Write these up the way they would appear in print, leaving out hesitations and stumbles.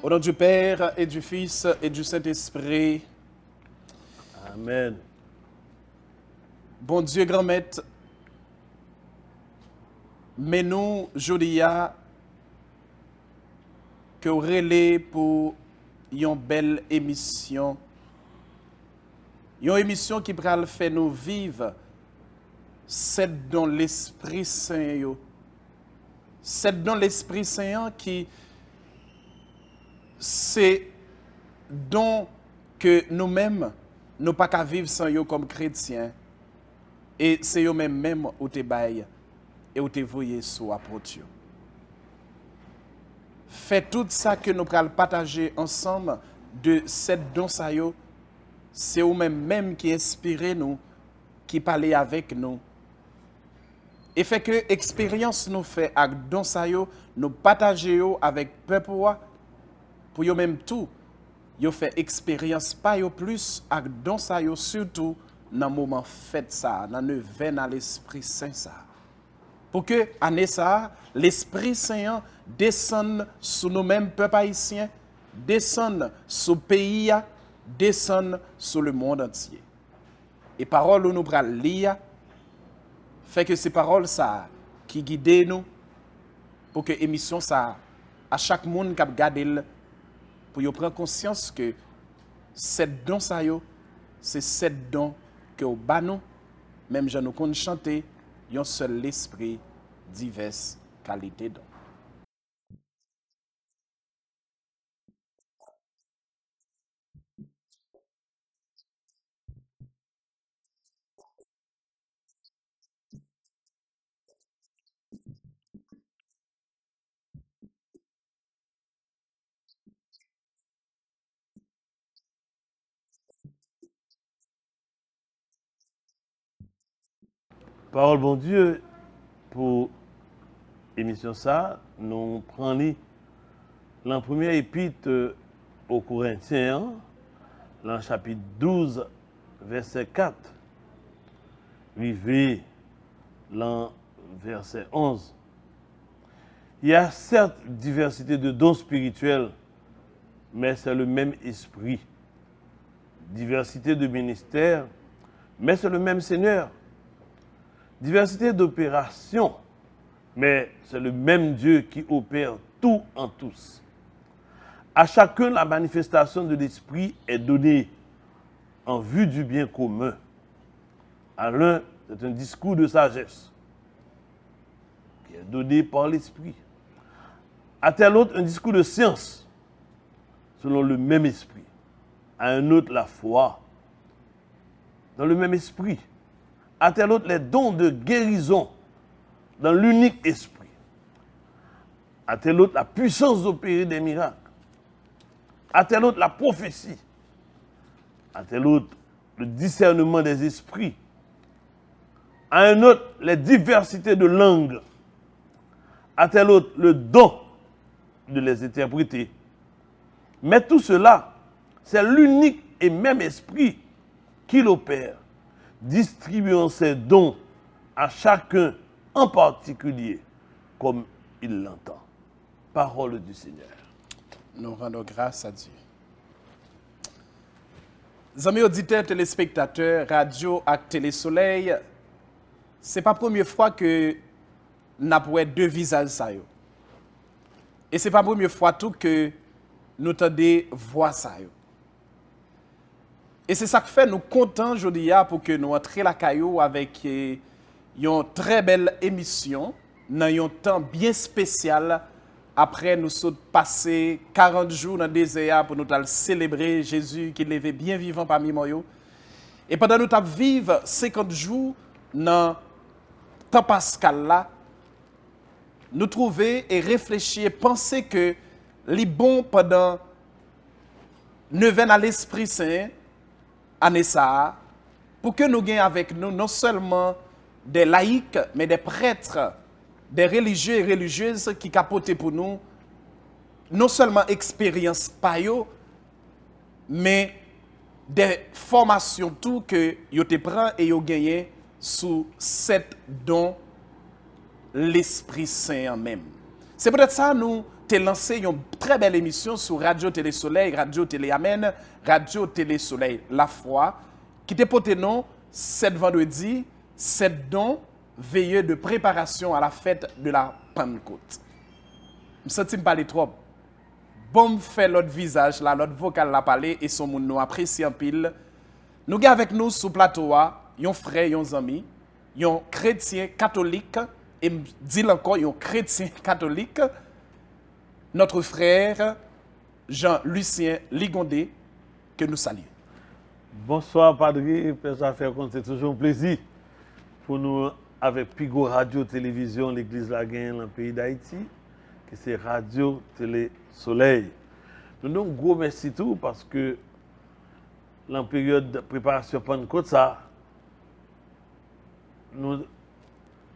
Au nom du Père et du Fils et du Saint-Esprit. Amen. Bon Dieu, grand maître, mais nous, Jodia, que relais pour une belle émission. Une émission qui va faire nous vivre, c'est dans l'Esprit Saint. C'est dans l'Esprit Saint qui, c'est dont que nous-mêmes, nous pas qu'à vivre sans eux comme chrétiens. Et c'est eux-mêmes où te baillent et où te voyez sur apôtre. Fait tout ça que nous allons partager ensemble de cette don ça yo, c'est eux-mêmes qui inspirent nous, qui parlent avec nous. Et fait que expérience nous fait avec don ça yo, nous partager avec peuple pour eux même tout. Yo fait expérience pas yo plus avec don ça yo surtout dans le moment fête ça, dans le vin à l'Esprit Saint ça. Pour que année ça, l'Esprit Saint descende sur nous-mêmes peuple haïtien, descende sur le pays, descende sur le monde entier. Et paroles où nous prenons lire fait que ces paroles ça qui guident nous pour que émission ça à chaque monde qui regarde pour yo prendre conscience que cette don ça yo c'est cette don que au bas nous même je nous connais chanter un seul esprit diverses qualités don. Parole bon Dieu, pour l'émission ça, nous prenons la première épître aux Corinthiens, dans le chapitre 12, verset 4, arrivé dans verset 11. Il y a certes diversité de dons spirituels, mais c'est le même esprit. Diversité de ministères, mais c'est le même Seigneur. Diversité d'opérations, mais c'est le même Dieu qui opère tout en tous. À chacun, la manifestation de l'Esprit est donnée en vue du bien commun. À l'un, c'est un discours de sagesse qui est donné par l'Esprit. À tel autre, un discours de science, selon le même esprit. À un autre, la foi, dans le même esprit. À tel autre, les dons de guérison, dans l'unique esprit. À tel autre, la puissance d'opérer des miracles. À tel autre, la prophétie. À tel autre, le discernement des esprits. À un autre, les diversités de langues. À tel autre, le don de les interpréter. Mais tout cela, c'est l'unique et même esprit qui l'opère, distribuant ses dons à chacun en particulier, comme il l'entend. Parole du Seigneur. Nous rendons grâce à Dieu. Amis auditeurs, téléspectateurs, radio et Télé-Soleil, ce n'est pas la première fois que nous avons deux visages. Ça, yo. Et ce n'est pas la première fois tout que nous entendons voix ça. Yo. Et c'est ça qui fait nous contents aujourd'hui pour que nous entrions la caillou avec une très belle émission, dans un temps bien spécial. Après, nous sommes passés 40 jours dans le désert pour nous célébrer Jésus qui levait bien vivant parmi nous. Et pendant que nous vivons 50 jours dans le temps pascal, là, nous trouvons et réfléchir et penser que les bons pendant nous viennent à l'Esprit Saint, année ça, pour que nous gagnions avec nous non seulement des laïcs, mais des prêtres, des religieux et religieuses qui capotent pour nous, non seulement expérience par eux, mais des formations tout que yo te prend et yo gagné sous cette don l'Esprit Saint en même. C'est peut-être ça nous t'es lancé une très belle émission sur Radio Télé Soleil, Radio Télé Amen, Radio Télé Soleil La Foi, qui te porté nom 7 vendredi, 7 dons, veilleux de préparation à la fête de la Pentecôte. Je me sens parler trop. Bon, fait l'autre visage, là, l'autre vocal l'a parlé et son monde nous apprécie en pile. Nous avons avec nous sur le plateau, yon frère, yon ami, yon chrétien catholique, et dit encore, yon chrétien catholique, notre frère Jean-Lucien Ligondé, que nous saluons. Bonsoir, Padre, c'est toujours un plaisir pour nous, avec Pigo Radio Télévision, l'Église Laguin, dans le pays d'Haïti, que c'est Radio Télé Soleil. Nous avons un gros merci tout parce que dans la période de préparation Pentecôte, ça, nous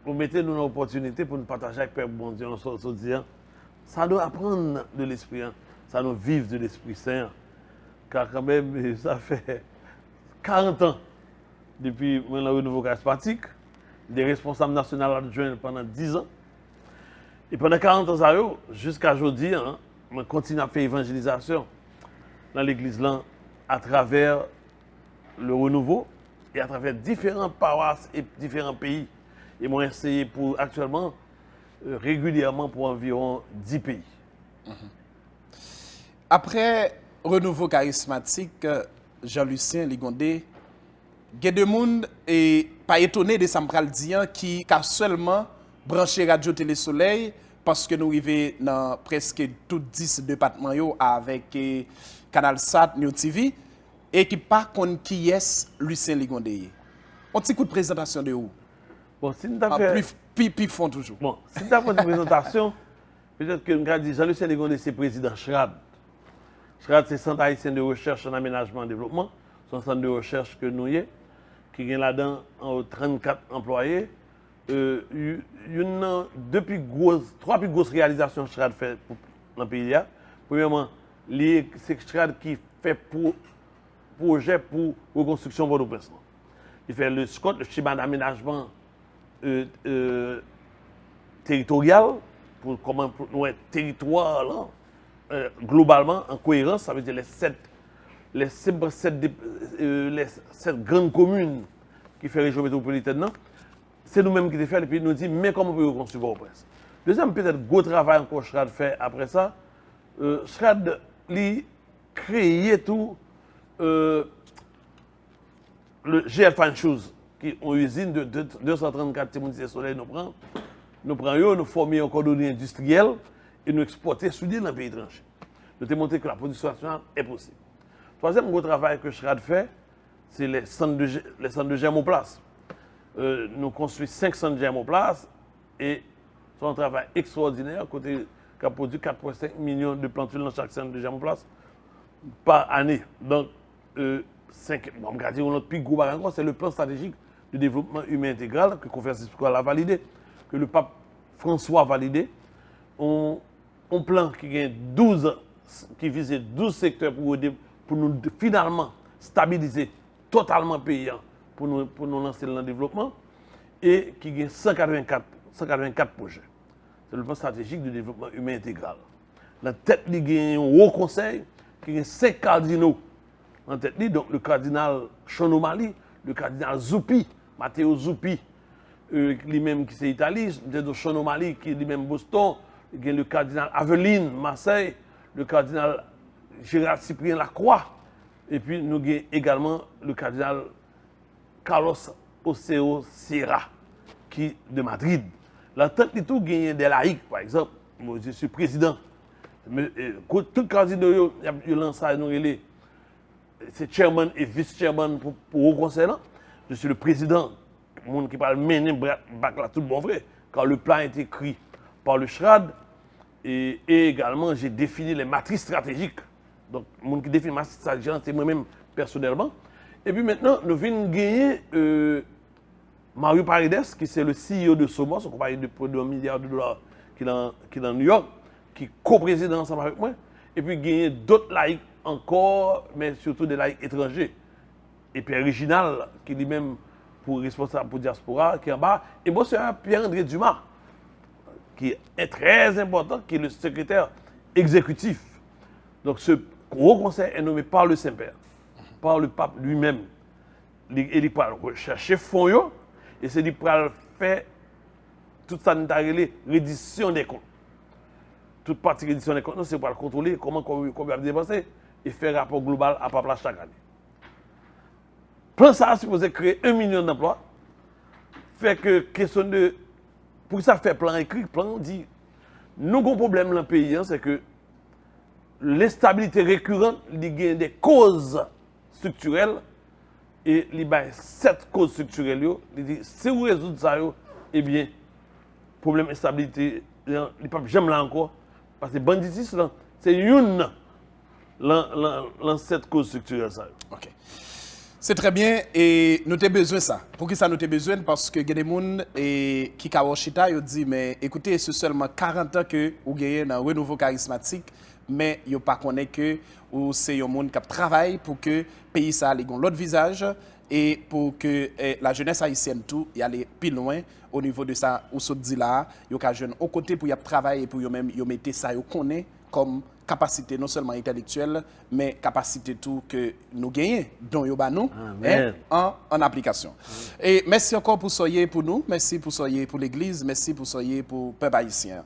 mettons une opportunité pour nous partager avec Père Bon Dieu, en disant, ça doit apprendre de l'Esprit, ça doit vivre de l'Esprit Saint. Car quand même, ça fait 40 ans depuis le renouveau charismatique, des responsables nationaux adjoints pendant 10 ans. Et pendant 40 ans, jusqu'à aujourd'hui, on continue à faire évangélisation dans l'église là, à travers le renouveau et à travers différentes paroisses et différents pays. Et moi, essayé pour actuellement, régulièrement pour environ 10 pays. Après renouveau charismatique, Jean-Lucien Ligondé, il y a des gens et pas étonné de Sampraldien qui a seulement branché Radio Télé Soleil parce que nous arrivons dans presque tous 10 départements avec Canal Sat, New TV et qui pas contre qui est Lucien Ligondé. On petit coup de présentation de où? Bon, si nous avons fait... Puis font toujours. Bon, si nous avons fait une présentation, peut-être que nous avons dit Jean-Lucien Ligondé, c'est président CHRAD. CHRAD, c'est Centre haïtien de recherche en aménagement et développement. C'est un centre de recherche que nous avons, qui a là-dedans 34 employés. Depuis trois plus grosses réalisations que CHRAD fait dans le pays. Premièrement, c'est CHRAD qui fait projet pour reconstruction de Port-au-Prince. Il fait le SCOT, le schéma d'aménagement territorial, pour comment nous être territoire là, globalement en cohérence, ça veut dire les 7 grandes communes qui font région métropolitaine. C'est nous-mêmes qui les faisons et puis nous disons, mais comment on peut reconstruire Port-au-Prince? Deuxième, peut-être, gros travail encore CHRAD fait après ça. CHRAD a créé tout le GL Fine Shoes, qui est une usine de 234 Timothée Soleil. Nous prenons, nous formons un cordonnier industriel et nous exportons souliers dans le pays étranger. Nous avons montré que la production nationale est possible. Troisième gros travail que CHRAD fait, c'est les centres de germoplace. Nous construisons 5 centres de germoplace et c'est un travail extraordinaire côté qui a produit 4,5 millions de plantules dans chaque centre de germoplace par année. Donc, on va dire notre plus gros barrage, c'est le plan stratégique de développement humain intégral que le confesseur a validé, que le pape François a validé. Un plan qui visait 12 secteurs pour nous finalement stabiliser totalement le pays pour nous lancer dans le développement et qui a 184 projets. C'est le plan stratégique de développement humain intégral. La tête, il y a un haut conseil qui a 5 cardinaux en tête, donc le cardinal Chonomali, le cardinal Zuppi, Matteo Zuppi, lui-même qui c'est Italie, le Chonomali qui est lui-même Boston, il y a le cardinal Aveline, Marseille, le cardinal Gérard Cyprien Lacroix, et puis nous avons également le cardinal Carlos Oseo Sierra, qui de Madrid. La tête de tout gagne des laïcs, par exemple. Moi, je suis président. Mais, tout le cardinal, il lance ça, c'est chairman et vice-chairman pour le conseil. Je suis le président, le monde qui parle mener bac là tout bon vrai, car le plan est écrit par le CHRAD. Et également, j'ai défini les matrices stratégiques. Donc, le monde qui définit les matrices stratégiques, c'est moi-même personnellement. Et puis maintenant, nous venons gagner Mario Paredes, qui c'est le CEO de Somos, une compagnie de plus de $1 milliard qui est dans New York, qui est co-président ensemble avec moi. Et puis gagner d'autres laïcs encore, mais surtout des laïcs étrangers. Et puis Original, qui est lui-même pour responsable pour diaspora, qui est en bas. Et moi, c'est Pierre-André Dumas, qui est très important, qui est le secrétaire exécutif. Donc ce gros conseil est nommé par le Saint-Père, par le pape lui-même. Il va rechercher fonds et c'est lui qui va faire toute ça nous reddition des comptes. Toute partie reddition des comptes, c'est pour contrôler comment on va dépenser et faire un rapport global à peuple chaque année. Plan ça a supposé créer 1 million d'emplois. Fait que question de pour ça faire plan écrit, plan dit nous avons un problème dans le pays, c'est que l'instabilité récurrente, il y a des causes structurelles et il y a 7 causes structurelles. Il dit si vous résoudez ça, eh bien, problème d'instabilité, il n'y a pas jamais là encore. Parce que banditisme, c'est une dans 7 causes structurelles. Ok. C'est très bien et nous avons besoin de ça. Pour qui ça nous avons besoin? Parce que il y a des gens qui Kawashita ils disent mais écoutez, c'est seulement 40 ans que vous gagnez un renouveau charismatique, mais vous ne connaissez pas que c'est un monde qui travaille pour que le pays ça ait l'autre visage et pour que la jeunesse haïtienne tout y aller plus loin au niveau de ça où se dit là, il y a jeune au côté pour y travailler pour même y mettre ça yo connaît comme capacité non seulement intellectuelle, mais capacité tout que nous gagnons, dont nous avons en application. Et merci encore pour soyez pour nous, merci pour soyez pour l'Église, merci pour soyez pour le peuple haïtien.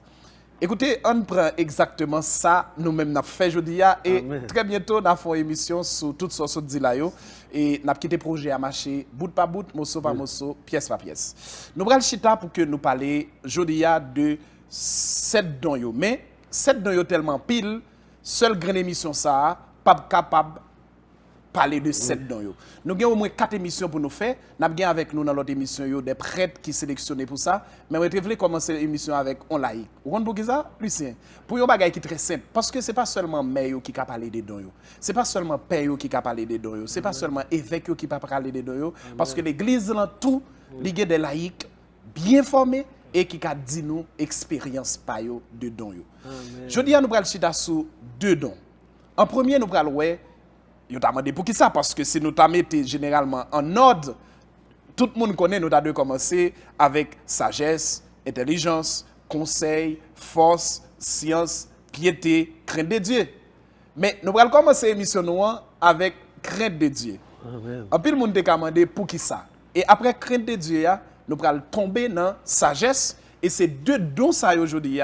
Écoutez, on prend exactement ça, nous-mêmes, nous avons fait aujourd'hui, et très bientôt, nous avons une émission sur tout ce que dit là, et nous avons quitté le projet à marcher bout par bout, morceau par morceau, pièce par pièce. Nous allons chita pour que nous parlions aujourd'hui de 7 dons, mais 7 dons tellement pile, seule grande émission ça, pas capable de parler de 7 dons. Nous avons au moins 4 émissions pour nous faire. Nous avons avec nous dans l'autre émission des prêtres qui sélectionnés pour ça. Mais on va commencer l'émission avec on laïque. Vous comprenez pour ça, Lucien? Pour un bagage qui est très simple. Parce que ce n'est pas seulement mère qui a parlé des dons. Ce n'est pas seulement père qui a parlé des dons. Ce n'est pas seulement évêque qui a parlé des dons. Parce que l'église, dans tout, il y a des laïcs bien formés et qui a dit nous expérience de dons. Je dis à nous allons chita sur 2 dons. En premier, nous allons ouais, yo t'a demandé pour qui ça parce que si nous t'a metté généralement en ordre, tout le monde connaît nous avons commencé avec sagesse, intelligence, conseil, force, science, piété, crainte de Dieu. Mais nous allons commencer l'émission avec crainte de Dieu. En plus le monde t'a demandé pour qui ça. Et après crainte de Dieu, nous allons tomber dans sagesse et c'est 2 dons ça aujourd'hui.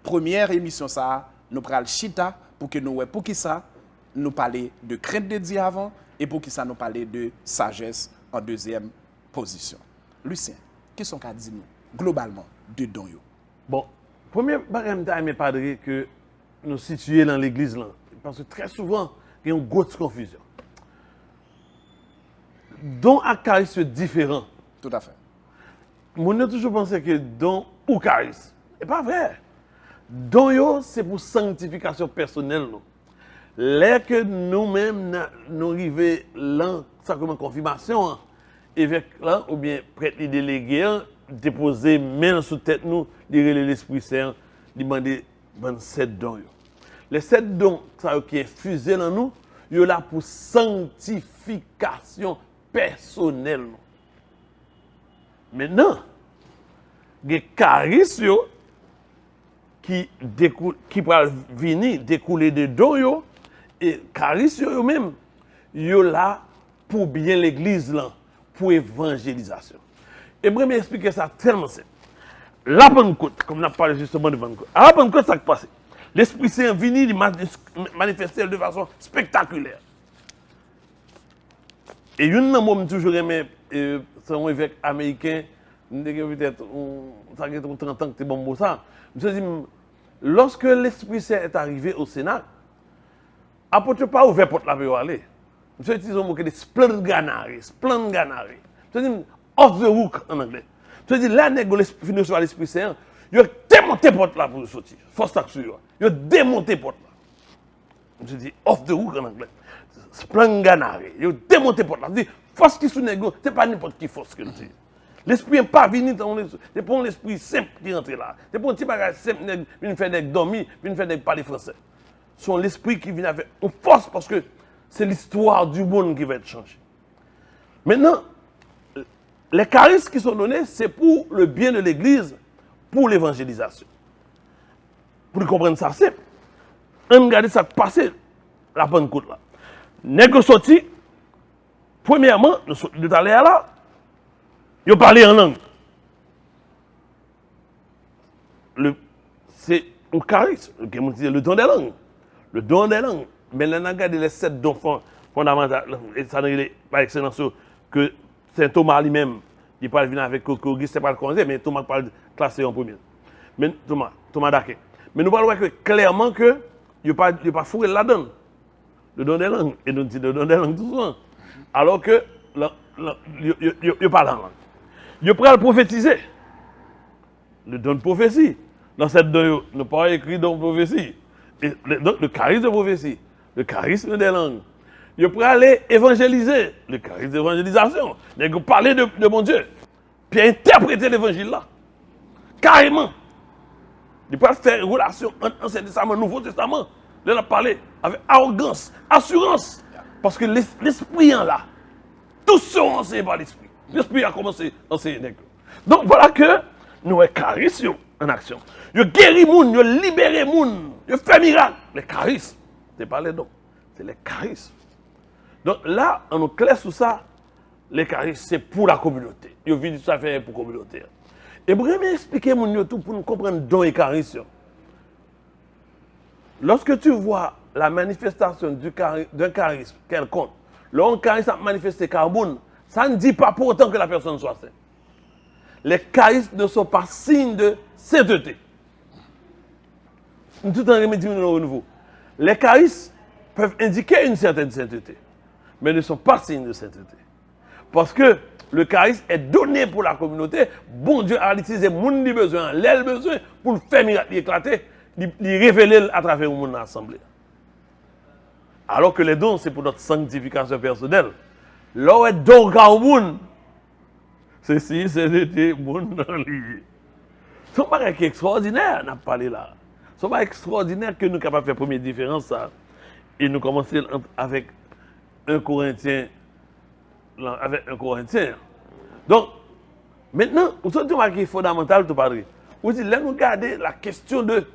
Première émission ça, nous allons chita pour que nous ouais pour qui ça nous parler de crainte de Dieu avant et pour qui ça nous parler de sagesse en deuxième position. Lucien, qu'est-ce qu'on a dit nous globalement de dons yo? Bon, premier bagage mais padre que nous situons dans l'église là parce que très souvent il y a une grosse confusion. Don à charisme différent. Tout à fait. Mon a toujours pensé que don ou charisme. C'est pas vrai. Don yo c'est pour sanctification personnelle. Là que nous-mêmes nous arrivons là, sacrement confirmation, évêque là, ou bien prêtre délégué, déposer main sous tête nous, dire l'Esprit Saint, demander 7 dons. Les 7 dons qui est fusé dans nous, ils sont là pour sanctification personnelle. Maintenant, les charismes qui peuvent venir découler de dons, et charisme eux-mêmes, ils sont là pour bien l'église, là, pour l'évangélisation. Et je vais expliquer ça tellement simple. La Pentecôte, comme on a parlé justement de Pentecôte, à la Pentecôte, ça qui passe. L'Esprit Saint est venu manifester de façon spectaculaire. Et une de moi, toujours aimé, c'est un évêque américain, peut-être, ça fait 30 ans que c'est bon pour ça. Je me suis dit, lorsque l'Esprit Saint est arrivé au Sénat, apôtre pas ouvert porte la pour aller. Je utilise un mot qui est splendid ganari. Je dis off the hook en anglais. Je dis là nèg finir sur l'Esprit Saint, il a démonté porte là pour sortir. Force action. Il a démonté porte là. Je dis off the hook en anglais. Splendid ganari. Il a démonté porte là. Je dis force qui sous nèg, c'est pas n'importe qui force que c'est. L'esprit n'est pas venu dans l'esprit. C'est pour l'esprit simple qui rentre là. C'est pour un petit bagage simple, une fait nèg dormir, une fait nèg parler français. Sont l'esprit qui vient avec une force parce que c'est l'histoire du monde qui va être changée. Maintenant, les charismes qui sont donnés, c'est pour le bien de l'Église, pour l'évangélisation. Pour comprendre ça, c'est on regarde ça passer la Pentecôte là. Nèg sorti, premièrement, de aller là, ils parlaient en langue. C'est un charisme, le don des langues. Le don des langues. Mais là, on regarde les 7 dons fondamentaux, et ça n'est pas excellence que Saint Thomas lui-même, il parle venir avec Auguste, c'est pas le conseil, mais Thomas parle classé en premier. Mais Thomas d'Aquin. Mais nous parlons clairement que il n'y a pas fourré là-dedans. Le don des langues. Et nous disons le don des langues tout souvent. Alors que, il parle en langue. Il prend le prophétiser. Le don de prophétie. Dans cette don, nous pas écrit don de prophétie. Et le charisme de prophétie. Le charisme des langues. Il prend aller évangéliser. Le charisme d'évangélisation. Il parler de mon Dieu. Puis interpréter l'évangile là. Carrément. Il peut faire une relation entre l'Ancien Testament et le Nouveau Testament. Il a parlé avec arrogance, assurance. Parce que l'esprit est là. Tous seront enseignés par l'esprit. L'esprit a commencé à enseigner. Donc voilà que nous avons charisme en action. Nous guéri moun, nous libéré moun, nous fait miracle. Les charismes, ce n'est pas les dons, c'est les charismes. Donc là, on nous clair sur ça, les charismes, c'est pour la communauté. Nous vivons ça faire pour la communauté. Et pour bien expliquer moun tout pour nous comprendre dons et charismes. Lorsque tu vois la manifestation d'un charisme quelconque, lorsqu'un charisme a manifesté carbone, ça ne dit pas pour autant que la personne soit sainte. Les charismes ne sont pas signes de sainteté. Tout en remédiant au nouveau. Les charismes peuvent indiquer une certaine sainteté, mais ne sont pas signes de sainteté. Parce que le charisme est donné pour la communauté. Bon Dieu a utilisé le monde besoin, l'aile besoin pour le faire miracle éclater, le révéler à travers le monde assemblé. Alors que les dons, c'est pour notre sanctification personnelle. Là, les dons au monde, c'est si c'est monde dans lui. Ce n'est pas extraordinaire, on a parlé là. Ce n'est pas extraordinaire que nous sommes capables de faire la première différence. Ça. Et nous commençons avec un Corinthien. Donc, maintenant, vous avez remarqué fondamental, tout parler. Vous dites, là, nous regardons la question de.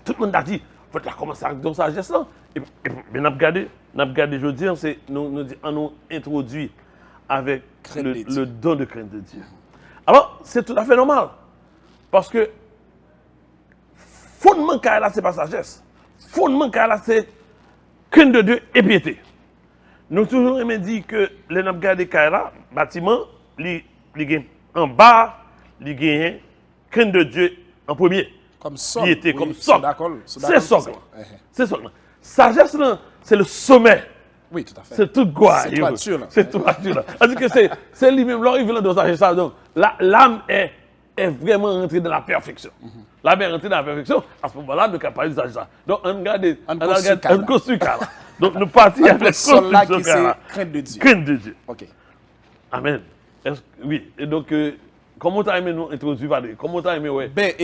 Tout le monde a dit, il faut commencer avec don sagesse là. Et nous avons regardé, je veux dire, nous introduit avec le don de crainte de Dieu. Alors, c'est tout à fait normal. Parce que, fondement qu'il y a là, ce n'est pas sagesse. Fondement qu'il y a là, c'est crainte de Dieu et piété. Nous toujours aimé dire que les n'a regardé Kaira, bâtiment, en bas, il gagne crainte de Dieu en premier. Comme socle. Piété, comme socle. C'est socle. C'est socle. Sagesse, c'est le sommet. Oui, tout à fait. C'est tout quoi. C'est toiture là. C'est toiture là. C'est-à-dire que c'est lui-même, l'orifice de sagesse. Donc, l'âme est vraiment rentrée dans la perfection. L'âme est rentrée dans la perfection. À ce moment-là, nous sommes parler de sagesse. Donc, on regarde un construit là. Donc, nous partons avec le construction là. Crainte de Dieu. Crainte de Dieu. OK. Amen. Oui. Et donc, comment tu as aimé nous introduire? Comment tu as aimé, ouais? Ben,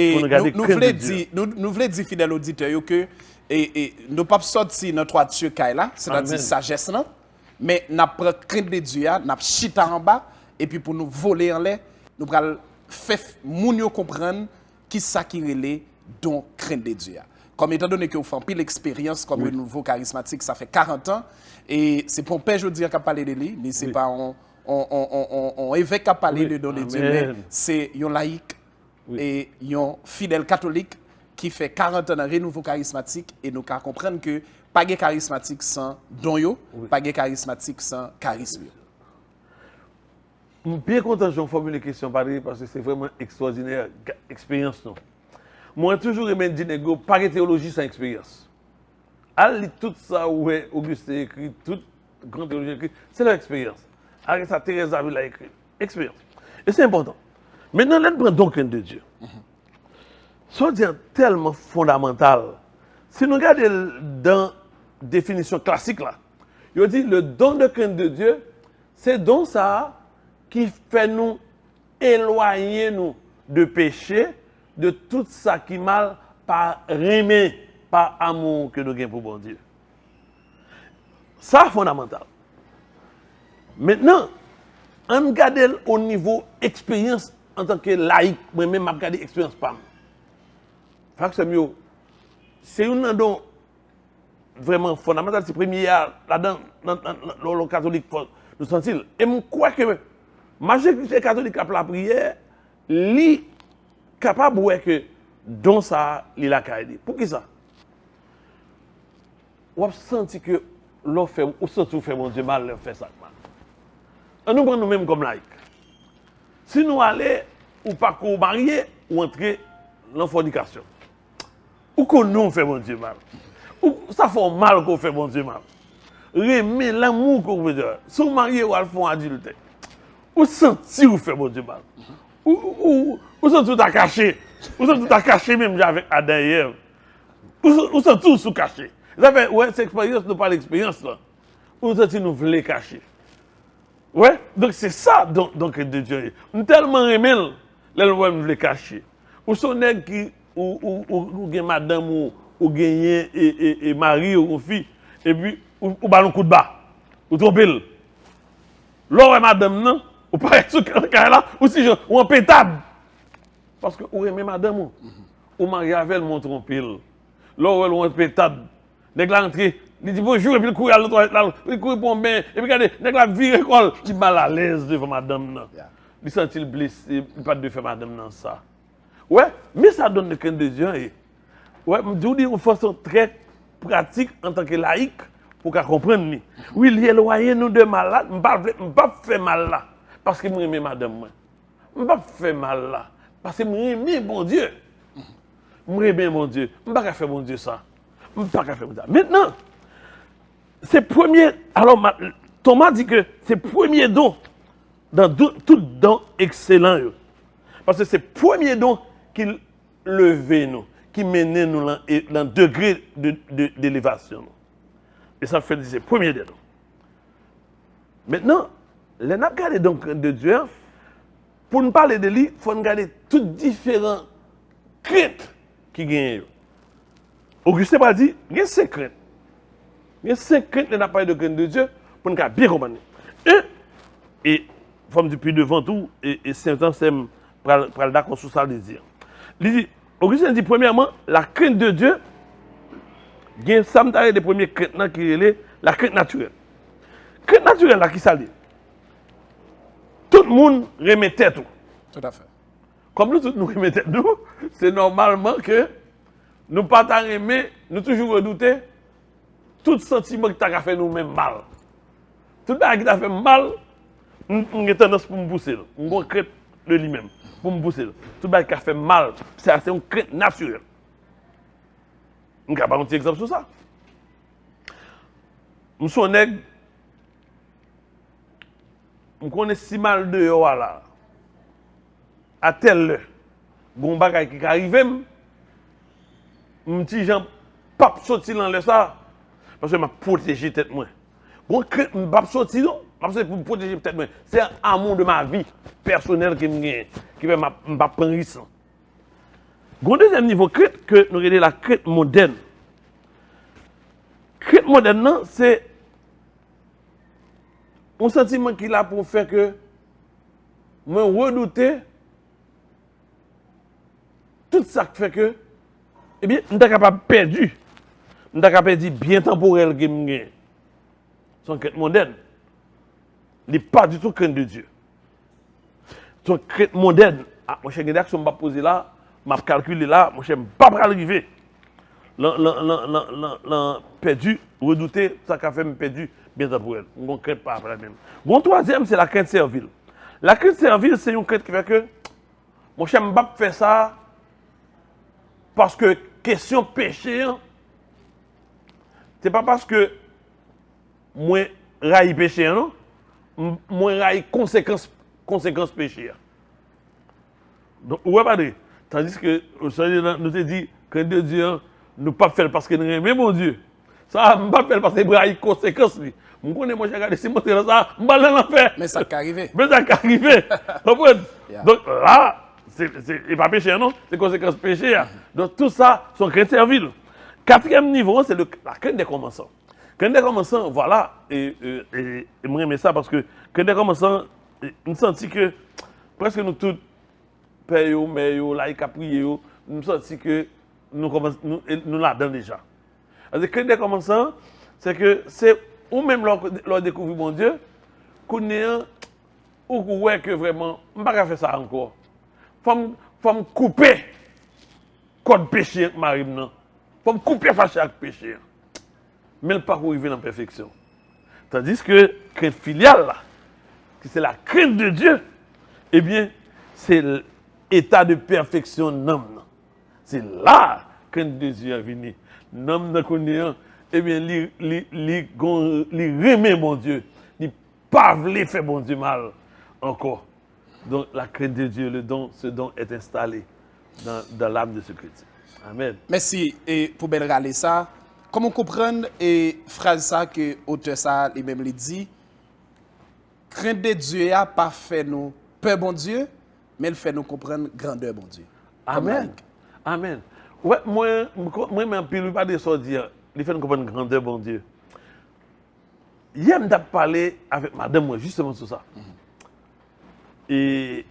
nous voulons dire, fidèles auditeurs, que nous ne pouvons pas sortir notre toiture là, c'est-à-dire sagesse, non? Mais nous prenons crainte de Dieu, nous chita en bas, et puis pour nous voler en l'air, nous allons faire moun comprendre qui ça qui relève dont crainte de Dieu. Comme étant donné que vous faites pile l'expérience comme le nouveau charismatique, ça fait 40 ans, et c'est pour père, je veux dire, qui a parlé de lui, mais c'est pas on évêque qui a parlé de don de Dieu, mais c'est un laïc et un fidèle catholique qui fait 40 ans dans le renouveau charismatique, et nous allons comprendre que pas de charismatique sans don, pas de charismatique sans charisme. Je suis bien content de formuler une question parce que c'est vraiment extraordinaire expérience. Moi, toujours aimé dire pas de théologie sans expérience. Allez, tout ça où Auguste écrit, toute grande théologie écrit, c'est leur expérience. Avec ça, Thérèse a écrit. Expérience. Et c'est important. Maintenant, là, nous prenons donc de Dieu. Ça dit tellement fondamental. Si nous regardons dans la définition classique, là, il dit le don de crainte de Dieu, c'est don ça qui fait nous éloigner nous de péché, de tout ça qui est mal, par aimer, par amour que nous avons pour bon Dieu. Ça, c'est fondamental. Maintenant, on regarde au niveau expérience en tant que laïc, moi-même, je regarde l'expérience pas. Fait que c'est mieux. c'est un don vraiment fondamental, c'est premier là-dedans, dans le catholique, nous sentir. Et je crois que majorité catholique après la prière, est capable de voir que don ça, il a caillé. Pour qui ça? On senti que l'on fait, ou senti fait mon Dieu mal, l'on fait ça mal. Et nous prenons nous-mêmes comme laïcs. Si nous allons, ou pas qu'on marier, ou entrer dans la fornication. Ou qu'on nous fait mon Dieu mal. Ou ça fait mal qu'on fait mon Dieu mal. Remet l'amour qu'on veut dire. Si vous mariez ou al font adulte. Ou senti ou fait mon Dieu mal. Ou senti ou t'as caché. Ou senti ou t'as caché même avec Adam et Ève. Ou senti ou sous caché. Ça fait, ouais, cette expérience, nous pas l'expérience là. Ou senti nous voulons cacher. Ouais, donc c'est ça donc de Dieu. Nous tellement aimons, là nous voulons cacher. Ou son nègre qui ou gen madame ou gagné et mari ou fille et puis ou ballon coup de bas ou trompel. Là madame non, ou pas sur là ou si ou en pétable. Parce que ou aimé madame ou mari avec mon trompel. Là ou en pétable. Nèg la rentré, il dit bonjour et puis il court à l'autre là, il court pour bain et puis regardez, nèg la vire école, il mal à l'aise devant madame non. Il sent il blessé, il pas de faire madame non ça. Ouais, mais ça donne le crainte de Dieu. Ouais, je dis une façon très pratique en tant que laïque pour qu'à comprendre. Oui, il éloigne nous de malade, je ne vais pas faire mal là parce que je aime madame. Je ne vais pas faire mal là parce que je aime bon Dieu. Je aime bon Dieu. Je ne vais pas faire bon Dieu ça. Je ne vais pas faire ça. Maintenant, c'est premier. Alors, Thomas dit que c'est premier don dans tout don excellent. Parce que c'est premier don qui levait nous, qui menait nous dans un degré d'élévation. Et ça fait c'est premier des dons. Maintenant, les n'a regardé donc de Dieu, pour nous parler de lui, il faut regarder tous différents craintes qui gagnent. Augustin va dire, il y a 5 craintes. Il y a 5 craintes, il n'a pas de crainte de Dieu, pour nous bien comprendre. Et comme depuis devant tout, et Saint-Anselme pour d'accord sur ça le dire. Augustin dit premièrement, la crainte de Dieu, il y a un des premiers craintes qui est la crainte naturelle. Crainte naturelle, là, qui ça dit? Tout le monde remettait tout. Tout à fait. Comme nous, nous remettons tout, c'est normalement que nous ne pas aimer, nous toujours redouter tout sentiment qui t'a fait nous-mêmes mal. Tout ce qui t'a fait mal, nous avons tendance pour nous pousser. Nous avons crainte de lui-même. Pour me pousser. Tout le monde qui a fait mal, c'est une crainte naturelle. Je ne vais pas un petit exemple sur ça. Je suis un nègre. Je connais si mal de yo là. À tel heure, bon bagay qui arrive, petit gens pas sortir dans le ça parce que m'a protéger tête moi. Bon crainte pas sortir non, parce que pour protéger tête moi. C'est un amour de ma vie personnelle qui me gagne, qui va m'a prendre risque. Bon deuxième niveau crainte que nous regardons la crainte moderne. Crainte moderne non, c'est un sentiment qu'il a pour faire que moi redouter tout ça qui fait que eh bien, nous sommes capables de perdre. Nous sommes capables de bien temporel que nous avons. Son crainte moderne. Il n'est pas du tout crainte de Dieu. Son crainte moderne. Ah, mon cher, il y a des actions que je vais poser là, je vais calculer là, mon cher, je ne vais pas arriver. Perdu, redouter, ça qui fait me perdu, bien temporel. Je ne crainte pas après la même. Bon, troisième, c'est la crainte servile. La crainte servile, c'est une crainte qui fait que, mon cher, je ne vais pas faire ça. Parce que question péché, c'est pas parce que moi raille péché, non? Moi raille conséquence péché. Donc, vous voyez, tandis que nous te dit que Dieu nous pas faire parce que nous aimons mon Dieu. Ça, nous pas faire parce que nous raille conséquence. Je connais, moi, j'ai regardé si monter dans ça, je vais l'enfer. Mais ça peut arriver. Mais ça peut arriver. Donc là, c'est pas péché, non? C'est conséquence péché. Donc tout ça, sont crainte servile. Quatrième niveau, c'est la crainte des commençants. Crainte des commençants, voilà, et moi j'aime ça parce que crainte des commençants, nous senti que presque nous tous, père, mère, laïcs, prier, nous senti que nous l'adons déjà. C'est que dès commençant, c'est que c'est ou même leur découvrir mon Dieu, qu'on est ou ouais que vraiment, je ne peux pas faire ça encore. Faut me couper code péché Marie non. Faut me couper face à péché. Mais le parcours arrive en perfection. Tandis que crainte filiale là, qui c'est la crainte de Dieu, eh bien, c'est l'état de perfection de l'homme. C'est là que Dieu est venu. L'homme ne connaît pas, eh bien, il remet mon Dieu. Il ne pas voulu faire mon Dieu mal encore. Donc, la crainte de Dieu, ce don est installé dans l'âme de ce chrétien. Amen. Merci. Et pour bien râler ça, comment comprendre et phrase ça que l'auteur ça lui-même lui dit, crainte de Dieu n'a pas fait nous peur bon Dieu, mais elle fait nous comprendre grandeur bon Dieu. Amen. Amen. Ouais, moi, je ne pas de ça dire, il fait nous comprendre grandeur bon Dieu. Hier, je parlé avec madame, moi, justement sur ça. Et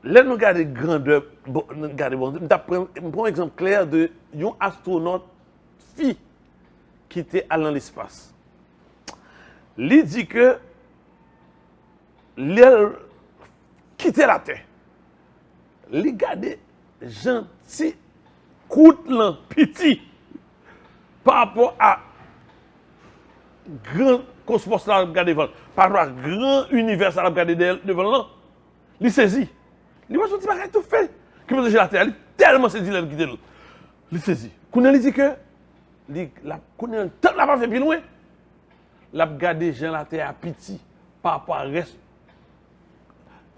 là, nous regardons grandeur bon Dieu. Je prends un exemple clair de un astronaute fille qui était allé dans l'espace. Il dit que il quittait la Terre. Il regardait gentil, coûte petit par rapport à grand cosmos là devant, par rapport à grand univers là devant là. Il saisit. Il va sortir par tout fait. Que vous la Terre, il tellement saisi là qu'il il saisit. Quand il dit que quand il temps là pas fait plus loin, l'a regarder Jean la Terre à petit par rapport à reste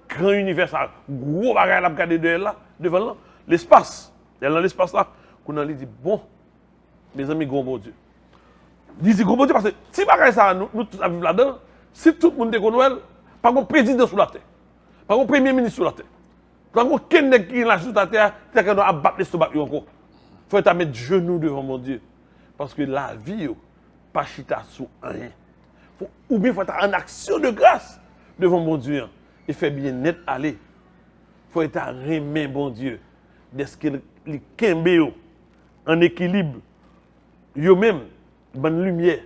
grand univers ça, gros bagage l'a regarder devant là, l'espace. Dans l'espace là, quand il dit bon, mes amis gros bon Dieu. Il dit gros bon Dieu parce que si bagage ça nous tous vivre là-dedans, si tout le monde déconne, pas un président sur la terre. Pas un premier ministre sur la terre. Pas aucun qui est là sur la terre, c'est qu'on doit abattre l'estomac encore. Il faut mettre genoux devant mon Dieu. Parce que la vie, pas chita sous rien. Ou bien il faut être en action de grâce devant mon Dieu. Et faire bien net aller. Il faut être remet bon Dieu. Dès qu'il kembe en équilibre. Yo même, bonne lumière,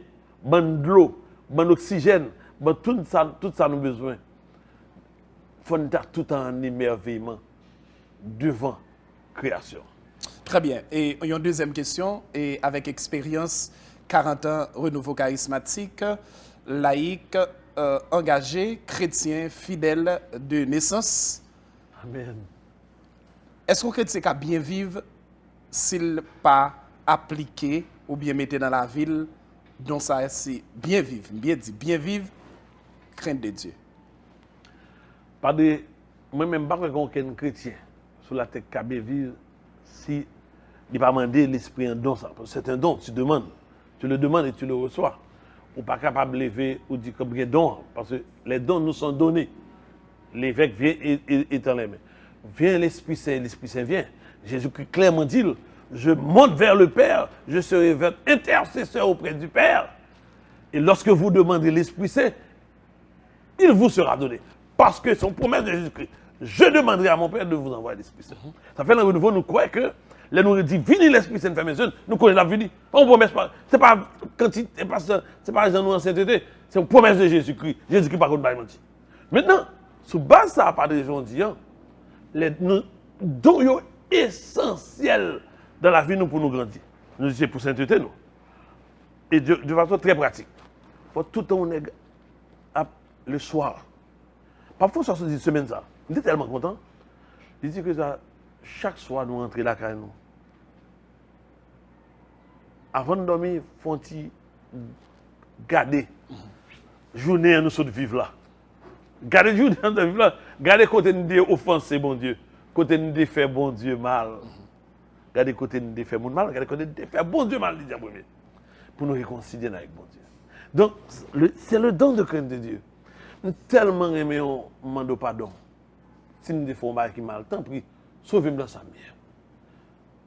bonne de l'eau, bon oxygène, bon tout ça nous besoin. Il faut être tout en émerveillement devant création. Très bien. Et une deuxième question, et avec expérience, 40 ans, renouveau charismatique, laïque, engagé, chrétien, fidèle de naissance. Amen. Est-ce qu'on chrétien qui bien vivre s'il pas appliqué ou bien mettre dans la ville, donc ça c'est bien vivre, bien vivre, crainte de Dieu. Moi-même, je ne sais pas qu'un chrétien sur la tête qui vivre si il n'a pas demandé l'esprit un don. C'est un don, tu demandes. Tu le demandes et tu le reçois. Ou pas capable de lever ou dire que bien don, parce que les dons nous sont donnés. L'évêque vient et dans les mains. Vient l'Esprit Saint vient. Jésus-Christ clairement dit, je monte vers le Père, je serai votre intercesseur auprès du Père. Et lorsque vous demandez l'Esprit Saint, il vous sera donné. Parce que son promesse de Jésus-Christ, je demanderai à mon Père de vous envoyer l'Esprit Saint. Ça fait le renouveau, nous croyons que là nous dit, venez l'Esprit Saint fait mes jeunes, nous connaissons la vie. On promesse pas, c'est pas quantité, c'est pas les nous en sainteté, c'est une promesse de Jésus-Christ. Jésus-Christ par contre pas menti. Maintenant, sous base ça, pas de gens disant, les dons essentiels dans la vie nous pour nous grandir. Nous disons pour sainteté nous. Et de façon très pratique. Faut tout le temps on est le soir. Parfois ça se dit semaine ça. On est tellement content. Il dit que ça, chaque soir nous rentrons là quand nous. Avant de dormir, faut-il garder journée nous sommes vivre là. Garder journée nous vivre là. Garder côté nous offenser bon Dieu. Côté nous faire bon Dieu mal. Garder côté nous faire bon mal, garder côté nous faire bon Dieu mal, dit premier. Pour nous réconcilier avec bon Dieu. Donc c'est le don de crainte de Dieu. Nous tellement aimons mando pardon. Si nous défaut mal qui mal, tant pis, sauvez-moi dans sa mère.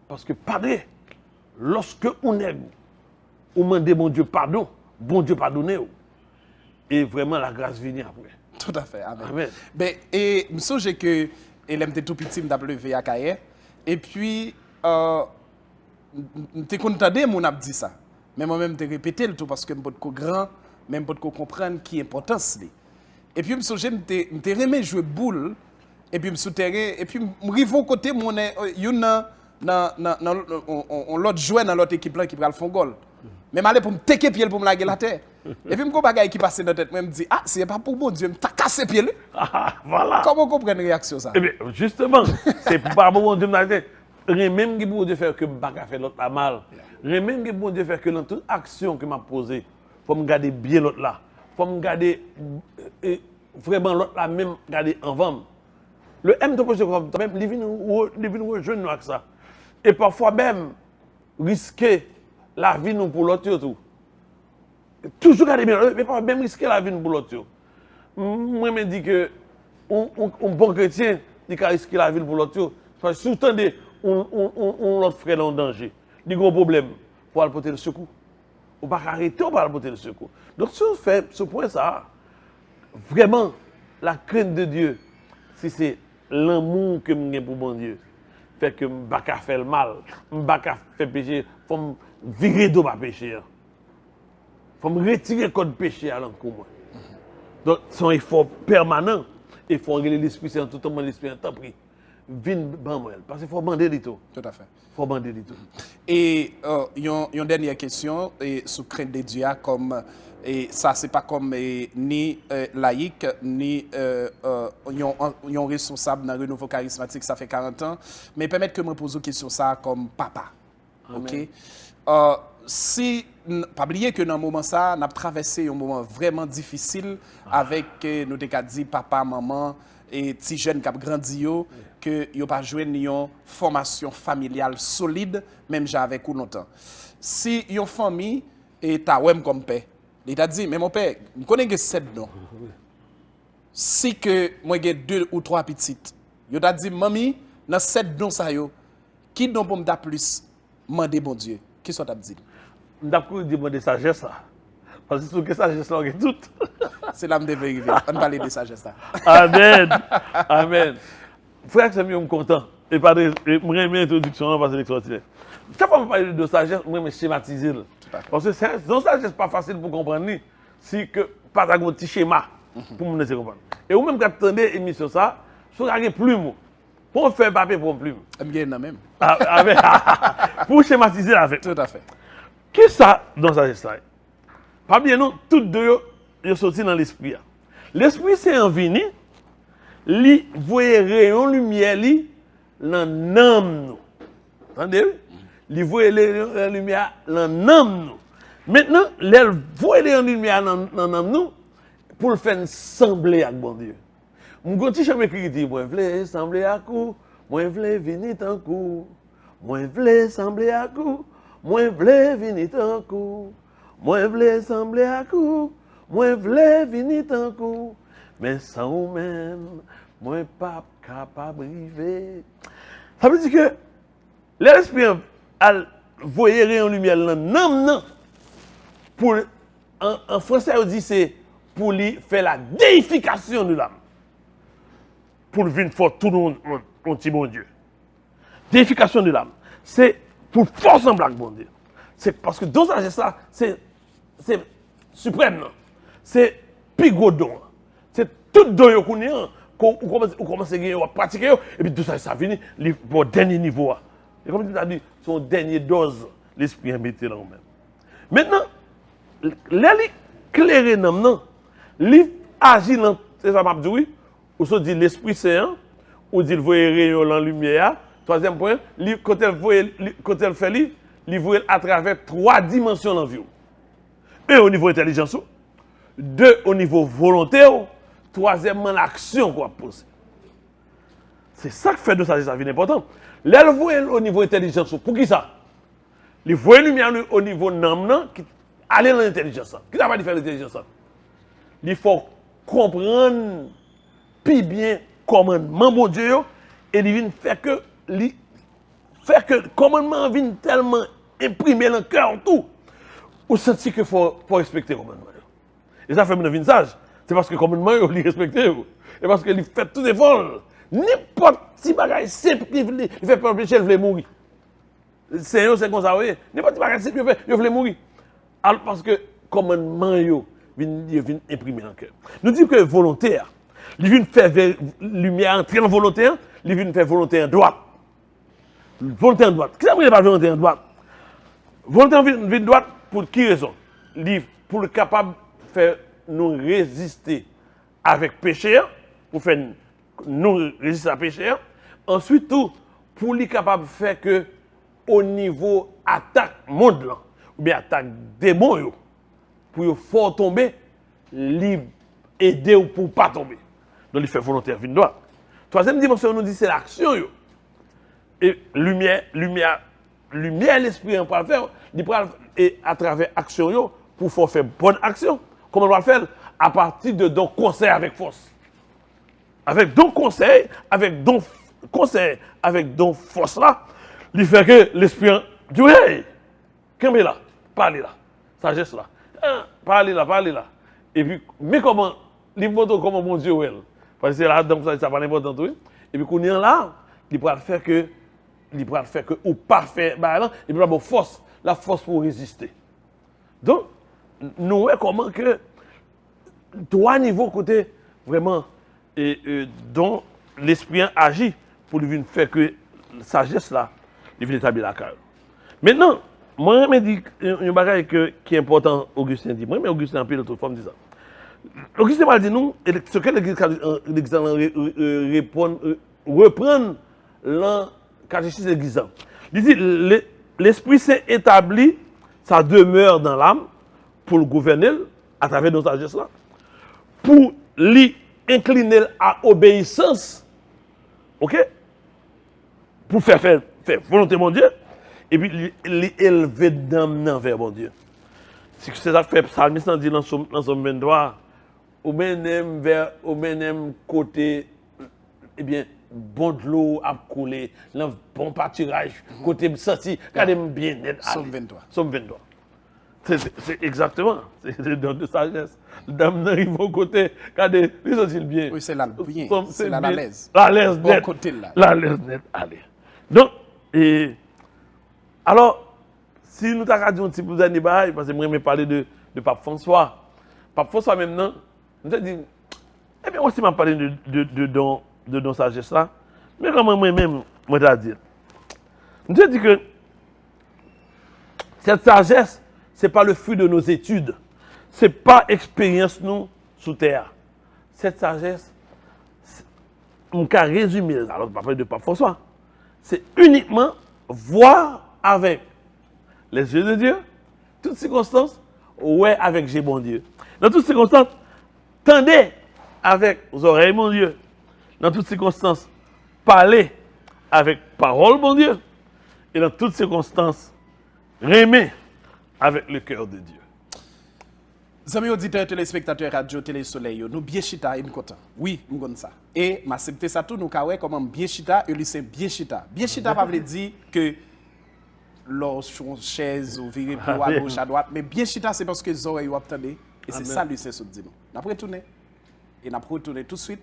Parce que pardon, lorsque on est, on demande bon Dieu pardon, bon Dieu pardonne. Et vraiment la grâce vient après. Tout à fait. Amen. Amen. Ben, et je songe que elle était tout petit, je levé à Kaye. Et puis, t'es content de mon a dit ça. Mais moi-même, t'ai répété le tout parce que je ne peux pas grand, même pas comprendre qui est l'importance. Et puis, je me remets jouer boule, et puis, je me souterrain, et puis, je arrive au côté, on l'autre joueur dans l'autre équipe là qui prend le fond goal. Mais je pour me tecker pied pour me laguer la terre. Et puis, je me bagaille qui passe dans la tête, je me dis, ah, c'est pas pour bon Dieu, je me cassé pied. Voilà. Comment vous comprenez la réaction ça? Eh bien, justement, c'est pas pour bon Dieu, rien même qui pour Dieu faire que je ne faire l'autre la mal. Rien même qui pour Dieu faire que dans toute action que m'a posée, il faut me garder bien l'autre là. Il faut me garder vraiment l'autre là, même garder en vente. Le M de projet comme toi, même, il vient rejoindre nous avec ça. Et parfois même, risquer la vie nous pour l'autre tout. Toujours garder bien, mais pas même risquer la vie nous pour l'autre. Moi, je me dis que un bon chrétien, il a risqué la vie pour l'autre. Parce que souvent, on l'autre frère en danger. Il y a un gros problème pour aller porter le secours. On ne peut pas arrêter pour aller porter le secours. Donc, si on fait ce point, ça, vraiment, la crainte de Dieu, si c'est l'amour que j'ai pour mon Dieu, fait que je ne peux pas faire le mal, je ne peux pas faire péché, il faut me virer de ma péché. Il faut me retirer le code péché à l'encontre. Donc, c'est un effort permanent. Il faut regarder l'Esprit Saint tout le temps, l'Esprit Saint pris. Vin ban moi parce qu'il faut bander du tout. Tout à fait. Faut bander du tout. Et une dernière question sur crainte de Dieu comme et ça c'est pas comme ni laïque ni yon responsable dans le renouveau charismatique ça fait 40 ans mais permettre que me pose une question ça comme papa. Amen. OK. Si pas oublier que dans un moment ça n'a traversé un moment vraiment difficile avec nous t'ai dit papa maman et petits jeunes qui ont grandi que yo pas joué une formation familiale solide même j'avais ou longtemps. Si une famille et ta wem comme père, il t'a dit mais mon père, je connais que 7 noms. Si que moi j'ai 2 ou 3 petites, yo t'a dit mamie dans 7 noms ça yo, qui don pour me da plus demander bon Dieu. Qui soit t'a dit? M'd'apprendre demander sagesse ça. Parce que que sagesse là on tout. C'est là me vérifier. On parler de sagesse là. Amen. Amen. Frère, c'est mieux, je suis content. Et pas de l'introduction parce que c'est extraordinaire. Quand on parle de sagesse, moi, je schématise. Parce que c'est une sagesse pas facile pour comprendre. Si que pas un petit schéma pour me laisser comprendre. Et vous même quand vous attendez l'émission, ça, vous avez plume. Pour faire papier pour plume. Même. Pour schématiser avec. Tout à fait. Qu'est-ce que ça dans sagesse là? Pas bien, non, toutes deux, ils sont sortis dans l'esprit. L'esprit, c'est un vini. Li voye rayon lumière li dans l'âme nous. Entendez? Li voye rayon lumière dans l'âme nous. Maintenant, elle voye rayon lumière dans l'âme nous pour le faire sembler avec bon Dieu. Mon petit chemin qui dit moi vle sembler à coup, moi vle venir tant coup. Moi vle sembler à coup, moi vle venir tant coup. Moi vle sembler à coup, moi vle venir tant coup. Mais sans même, moi pas capable de vivre. Ça veut dire que l'esprit a voyé en lumière non. Pour en français on dit c'est pour lui faire la déification de l'âme. Pour venir faire tout le monde un petit bon Dieu. Déification de l'âme, c'est pour forcer avec bon Dieu. C'est parce que dans ça c'est suprême. C'est plus gros don. C'est tout don qu'on commence à pratiquer et puis tout ça, ça finit pour le dernier niveau. Et comme tu as dit, son dernière dose, l'esprit a mis là même. Maintenant, l'éclairer non, il agit dans, c'est ça m'a dit oui, ou se dit l'esprit saint, ou dit le voyer rayon en lumière. Troisième point, quand elle fait, il voit à travers 3 dimensions dans la vie. 1 au niveau intelligence, 2 au niveau volontaire, troisièmement l'action qu'on va poser. C'est ça qui fait de ça vie important. Là, le voit au niveau intelligence, pour qui ça? Il voit lumière au niveau nam qui aller dans l'intelligence. Qui n'a pas faire l'intelligence? Il faut comprendre plus bien commandement bon Dieu et il vient faire que le commandement vient tellement imprimer dans le cœur tout. Ou senti que faut respecter le commandement. Et ça fait un sage. C'est parce que le commandement il respecte. Et parce qu'il fait tout effort. N'importe qui bagaille simple, il fait pas péché, il veut mourir. c'est comme ça, oui. N'importe quoi, c'est que vous voulez mourir. Alors, parce que commandement, il vient imprimer en cœur. Nous disons que volontaire, il vient faire lumière entrer en volontaire, il vient faire volontaire droite. Volontaire droite. Qui ça veut dire pas volontaire droite? Volontaire vient droite pour qui raison? Pour le capable de faire nous résister avec péché, pour faire nous résister à péché. Ensuite, tout, pour lui capable de faire que au niveau attaque monde là, ou bien attaque démon, pour qu'il faut tomber, lui aider ou pour pas tomber. Donc il fait volontaire vient droite. Troisième dimension, nous dit c'est l'action. Et lumière, l'esprit, on peut le faire, et à travers action, pour faire bonne action. Comment on doit le faire? À partir de don conseil avec force. Avec don conseil, avec don force là, il fait que l'esprit dit hey, qu'est-ce là? Parlez là, sagesse là. Parlez là. Et puis, mais comment, comment mon Dieu, parce que c'est là, donc ça pas l'important tout. Et puis, qu'on est là, il pourra faire que ou parfait, et puis la force pour résister. Donc, nous voyons comment que trois niveaux côté vraiment dont l'esprit agit pour lui faire que la sagesse là, il vient établir la carte. Maintenant, moi je me dis un bagage qui est important, Augustin dit. Moi mais Augustin en pile d'autres formes dit ça. Augustin m'a dit nous ce que l'église reprendre l'an catéchisme de l'église. Il dit l'Esprit Saint établit sa demeure dans l'âme pour le gouverner à travers nos sagesses là, pour lui incliner à obéissance, ok, pour faire volonté de mon Dieu, et puis lui élever d'âme vers mon Dieu. C'est que ça fait psalmiste dit dans son 23, au même côté, eh bien, bon de l'eau à couler, le bon pâturage, côté sorti, regardez bien net. Somme 23. Somme 23. C'est exactement, c'est le don de sagesse. Dame arrive au côté, regardez, lui sortit bien. Oui, c'est là le bien, c'est là bien. la l'aise. La l'aise net. Bon côté là. La l'aise net, allez. Donc, alors, si nous avons dit un petit peu d'année, parce que moi, je parler de Pape François. Pape François, maintenant, nous avons dit, eh bien, aussi m'a parlé de don sagesse là, mais comment moi-même, moi, je dire. Nous avons dit que cette sagesse, ce n'est pas le fruit de nos études. Ce n'est pas expérience nous sous terre. Cette sagesse, on peut résumer, alors pas de Pape François, c'est uniquement voir avec les yeux de Dieu, toutes circonstances, ouais avec j'ai bon Dieu. Dans toutes circonstances, tendez avec vos oreilles, mon Dieu. Dans toutes circonstances, parlez avec parole, mon Dieu. Et dans toutes circonstances, remet avec le cœur de Dieu. Amis auditeurs, téléspectateurs, radio, télé soleil, nous bien chita et nous content. Oui, nous content ça. Et m'accepter ça tout, nous kawé comment bien chita et lui c'est bien chita. Bien chita pas veut dire que lorsqu'on chaise ou virer pour à gauche à droite, mais bien chita c'est parce que les oreilles attendez et c'est ça lui c'est ce dit nous. N'a pas retourner et n'a pas retourner tout de suite,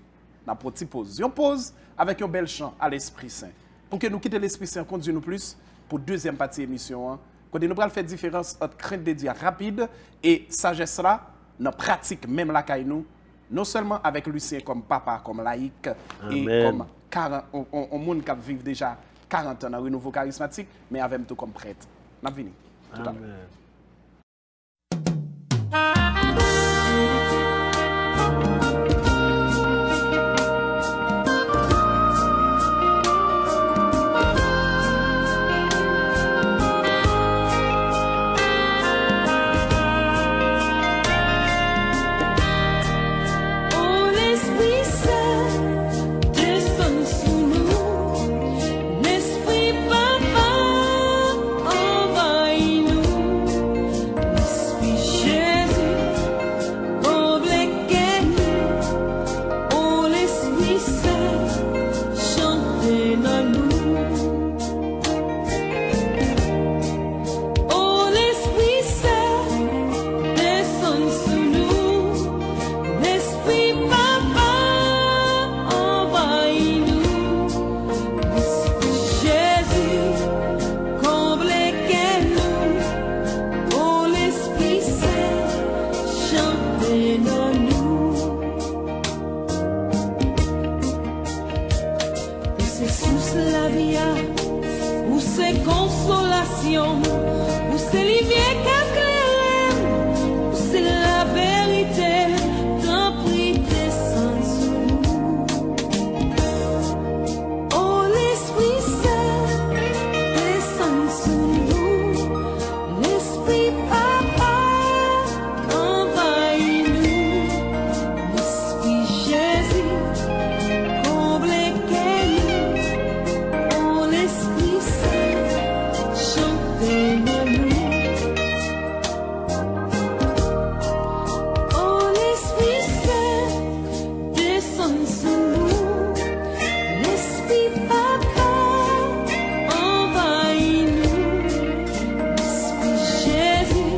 n'a pas petite pause. On pause avec un bel chant à l'Esprit Saint. Pour que nous quitter l'Esprit Saint, conduisons nous plus pour deuxième partie de l'émission. Quand nous allons faire différence entre crainte de Dieu rapide et sagesse là, dans la pratique même la caille nous, non seulement avec Lucien comme papa, comme laïc, et comme un monde qui vit déjà 40 ans dans le renouveau charismatique, mais avec tout comme prêtre. Nous venons tout à l'heure. L'Esprit Papa envahit nous. consolation, où c'est lumière qu'elle où c'est la vérité, t'en prie descends sur nous. Oh l'Esprit Saint, descends sur nous, l'Esprit Papa, envahis-nous, l'Esprit Jésus, comblez-nous, oh l'Esprit Saint, chantez-nous. Oh l'Esprit Saint, descends sur nous, l'Esprit Papa, envahis-nous, l'Esprit Jésus,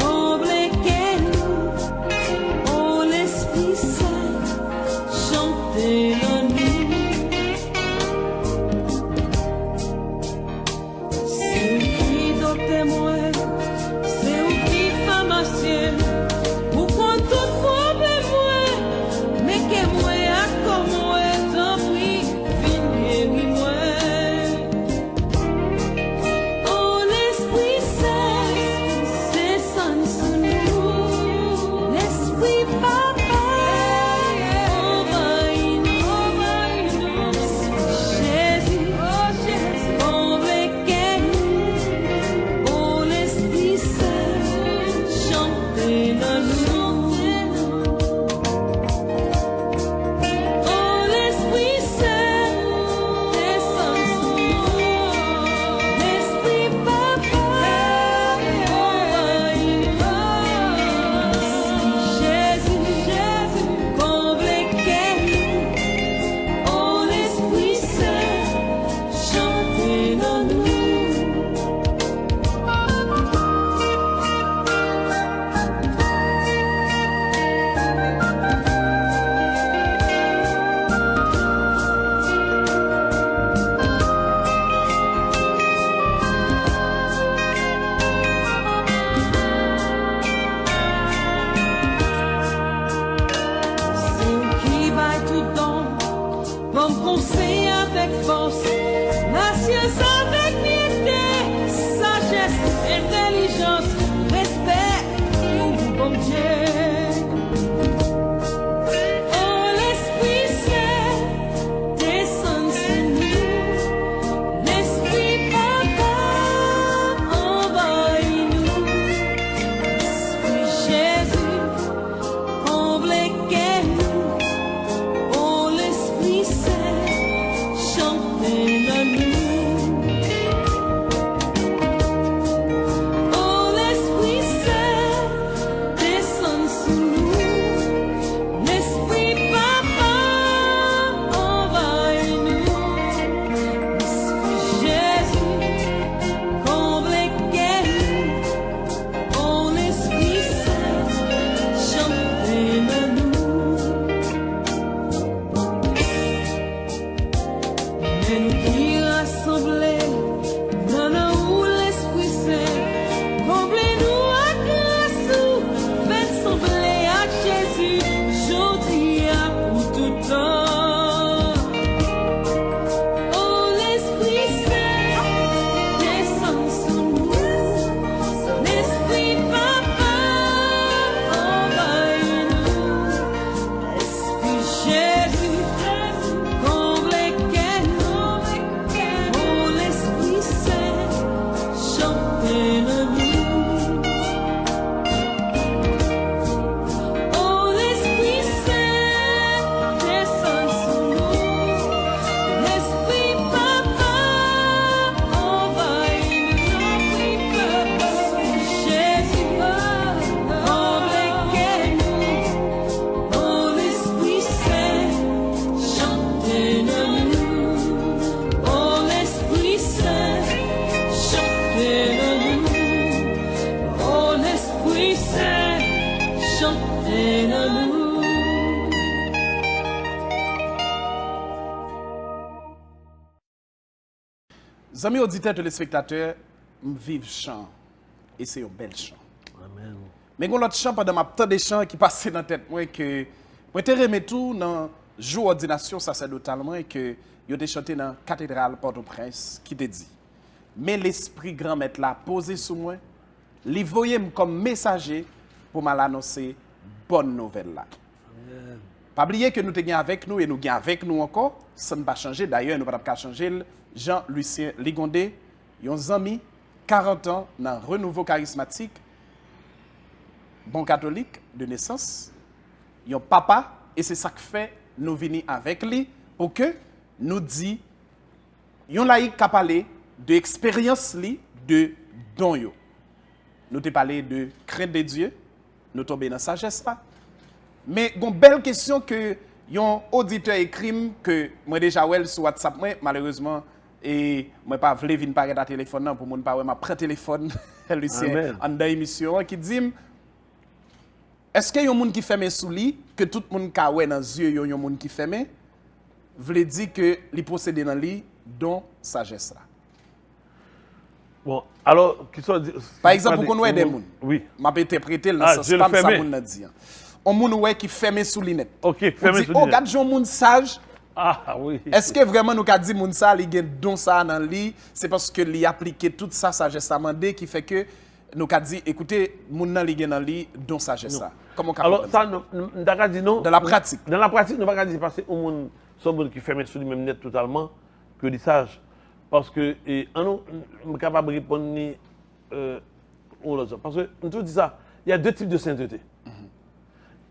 comblez-nous, oh l'Esprit Saint, chantez-nous. C'est où qui docteur moi, c'est où qui pharmacien, ou quand tout problème moi, mais que moi a comme moi, tant pis, viens guérir-moi. Oh l'Esprit Saint, descends sur nous, l'Esprit Papa, envahis-nous, Jésus, convainquez-nous, oh l'Esprit Saint, chantez-nous. Oh l'Esprit Saint, descends sur nous, l'Esprit Papa, envahis-nous, Jésus, convainquez-nous, oh l'Esprit Saint, chantez-nous. C'est où qui va tout don, bon conseil avec force, la science avec piété, sagesse, intelligence, respect pour vous, bon Dieu. Oh l'Esprit Saint, descends sur nous, l'Esprit Papa, envahis-nous, l'Esprit Jésus, comblez-nous, oh l'Esprit Saint, chantez-nous. Oh l'Esprit Saint, descends sur nous, l'Esprit Papa, envahis-nous, l'Esprit Jésus, comblez-nous, oh l'Esprit Saint, chantez-nous. Mais nous qui rassemblés, non, où l'Esprit Saint, comblez-nous à grâce, faites sembler à Jésus, aujourd'hui à pour tout temps. Oh l'Esprit Saint, descends sur nous, l'Esprit Papa, envahis-nous, l'Esprit Jésus, comblez-nous, oh l'Esprit Saint, chantez-nous. Oh l'Esprit Saint, descends sur nous, l'Esprit Papa, envahis-nous, l'Esprit Jésus, comblez-nous, oh l'Esprit Saint, chantez-nous. Oh l'Esprit Saint, chantez-nous. Oh l'Esprit Saint, chantez-nous. Amis auditeurs, téléspectateurs, vive chant. Et c'est un bel chant. Amen. Mais il y a l'autre chant pendant ma temps des chants qui passait dans la tête moi que moi te remet tout dans jour ordination sacerdotalement et que yo te chanté dans cathédrale Port-au-Prince qui te dit mais l'esprit grand maître là posé sous moi, li voyé comme messager pour m'annoncer bonne nouvelle là. Pas oublier que nous te avec nous et nous gagnons avec nous encore, ça ne va pas changer. D'ailleurs, nous ne va pas changer. Jean-Lucien Ligondé, un ami, 40 ans, dans renouveau charismatique, bon catholique de naissance, un papa, et c'est ça que fait nous venir avec lui pour que nous dit, yon laïc qui a parlé de expérience de don yo. Nous te parlé de crainte de Dieu, nous tombé dans sagesse là. Mais une belle question que yon auditeur écrit que moi déjà ouais sur WhatsApp moi malheureusement et moi pas voulu venir parler à téléphone non pour mon pas m'a prend téléphone Lucien en dans émission qui dit est-ce que yon monde qui ferme sous lit que tout monde ka ouais dans yeux yon monde qui ferme veut dire que li posséder dans lit don sagesse là. Bon, alors qui soit par exemple pour qu'on ouais des monde. Oui. M'a interpréter dans ce sens ça monde dit. On moun ouais qui ferme sous lunette. OK, ferme sous lunette. Oh, regarde un monde sage. Ah oui. Est-ce que vraiment nous ka dit moun ça li gen don ça dans li, c'est parce que li appliqué tout ça sagesse amandé qui fait que nous ka dit écoutez moun nan li gen dans li don sagesse ça. Comment ka alors ça nous dit non. Dans la pratique. Dans la pratique, nous pas dire passer au monde son monde qui ferme sous lui même net totalement que les sages parce que et nous capable de répondre ni parce que nous tout dit ça, il y a deux types de sainteté.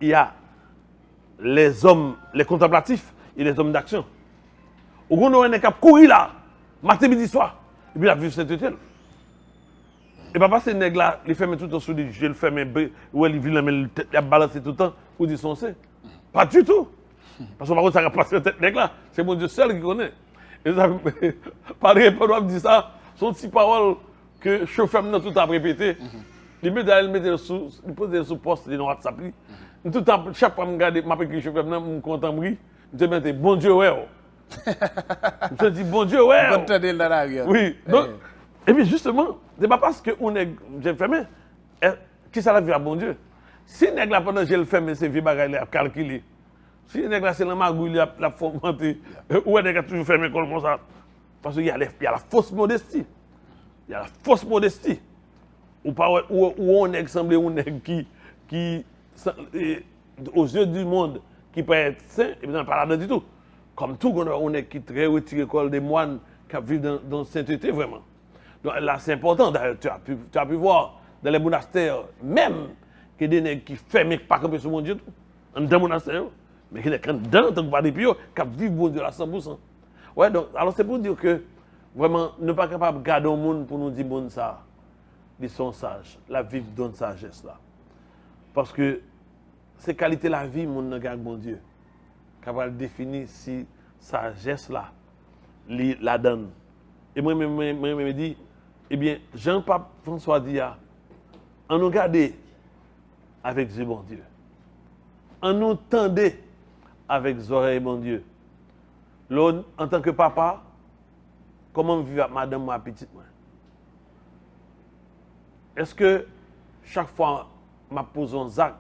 Il y a les hommes, les contemplatifs et les hommes d'action. Au gros, on est cap courir là, matin, midi, soir, et puis la vie sainteté. Et pas parce que les nègres là, ils ferment tout le temps sous les je le ferme, ou ils vivent la balancer tout le temps, ou ils sont saints. Pas du tout. Parce que par contre, ça va passer la tête nègre là, c'est mon Dieu seul qui connaît. Et ça, par exemple, on dit ça, son petit parole que chauffeur maintenant tout a répété. Il met sous poste de WhatsApp. Tout le temps, chaque fois que je regarde, je m'appelle chauffeur maintenant, je suis content de je me dis bon Dieu, ouais. Je me dis bon Dieu, ouais. Bon temps dans la rue. Oui. Donc, et puis justement, ce n'est pas parce qu'on est fermé, qui ça la vie à bon Dieu. Si les nègres pendant que je le ferme, c'est vieux bagaille à calculer. Si les nègres c'est la magouille, la fomenté, ou les nègres toujours fermé comme ça. Parce qu'il y a la fausse modestie. Il y a la fausse modestie. Ou on est semblé un nègre qui aux yeux du monde, qui peut être saint, et bien pas là du tout. Comme tout, on est qui très retiré l'école des moines qui vivent dans la sainteté, vraiment. Donc là, c'est important. D'ailleurs, tu as pu voir dans les monastères, même que des nègres qui ferment pas comme sur mon Dieu, dans les monastères, mais qui sont dans le pas des pieds, qui vivent bon Dieu à 100%. Ouais, donc, alors c'est pour dire que, vraiment, ne pas capable de garder au monde pour nous dire bon ça. Ils sont sages. La vie donne sagesse là. Parce que c'est qualité de la vie, mon gagne bon Dieu. Capable de définir si sagesse là, la donne. Et moi, me dit, eh bien, Jean-Pape François dit, on nous garde avec Dieu, bon Dieu. On nous tendait avec les oreilles, bon Dieu. L'autre, en tant que papa, comment vivre avec madame, ma petite, moi? Est-ce que chaque fois que je pose un acte,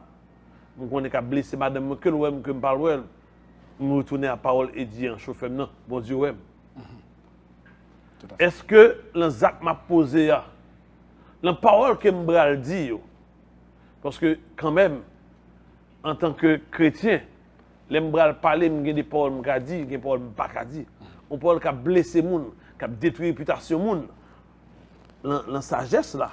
je connais qu'à blesser madame, que je parle, je me retourne à la parole et dire en chauffeur, non, bon Dieu, ouais. Est-ce que les actes que je posé, la parole que je dis, parce que quand même, en tant que chrétien, les gens parler, je des paroles que je dis, des paroles que je ne dis pas. On parle qui a blessé les gens, qui a détruit la réputation des gens. La sagesse là,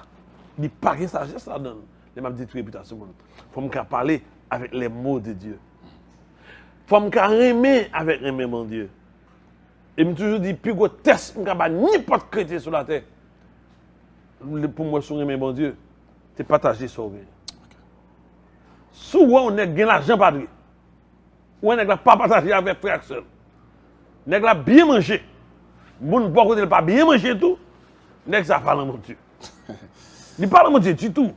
il n'y a pas de sagesse là dedans. Il m'a détruit la réputation des gens. Il faut me parler avec les mots de Dieu. Il faut me aimer avec les mots de Dieu. Et je me toujours dit, plus gros test, je ne peux pas n'importe chrétien sur la terre. Pour moi, sur aimer mon Dieu, c'est partager sur lui. Souvent, on a l'argent pas de ou on n'a pas partagé avec frère seul. On a bien mangé. Bon, beaucoup de pas bien mangé tout. On ça parle mon Dieu. Il parle mon Dieu du tout.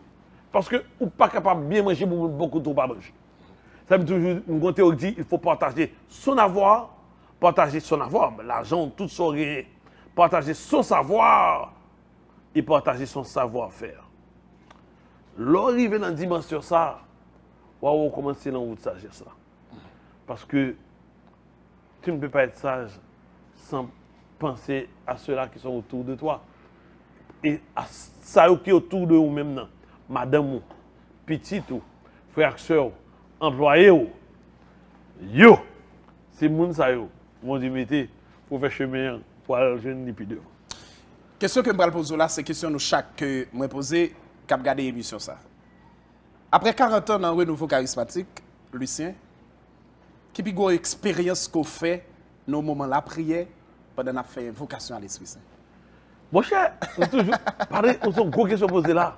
Parce que ou pas capable de bien manger beaucoup de pas manger. Ça veut toujours une théorie dit il faut partager son avoir, l'argent tout son rien. Partager son savoir et partager son savoir-faire. L'arrivée dans la dimension ça, on va commencer dans votre sagesse là. Parce que tu ne peux pas être sage sans penser à ceux-là qui sont autour de toi. Et ça qui est autour de vous même, madame, petit, frère, soeur, employé, yo, c'est moun ça yo. Mon Dieu, mettez pour faire chemin pour aller jeune depuis devant. Question que je vais poser là, c'est question nous chaque que moi poser qui a regardé l'émission ça. Après 40 ans dans le renouveau charismatique, Lucien, qui puis une expérience qu'on fait dans le moment de la prière pendant qu'on fait vocation à l'Esprit Saint. Mon cher, on toujours parler on sont gros questions posées là.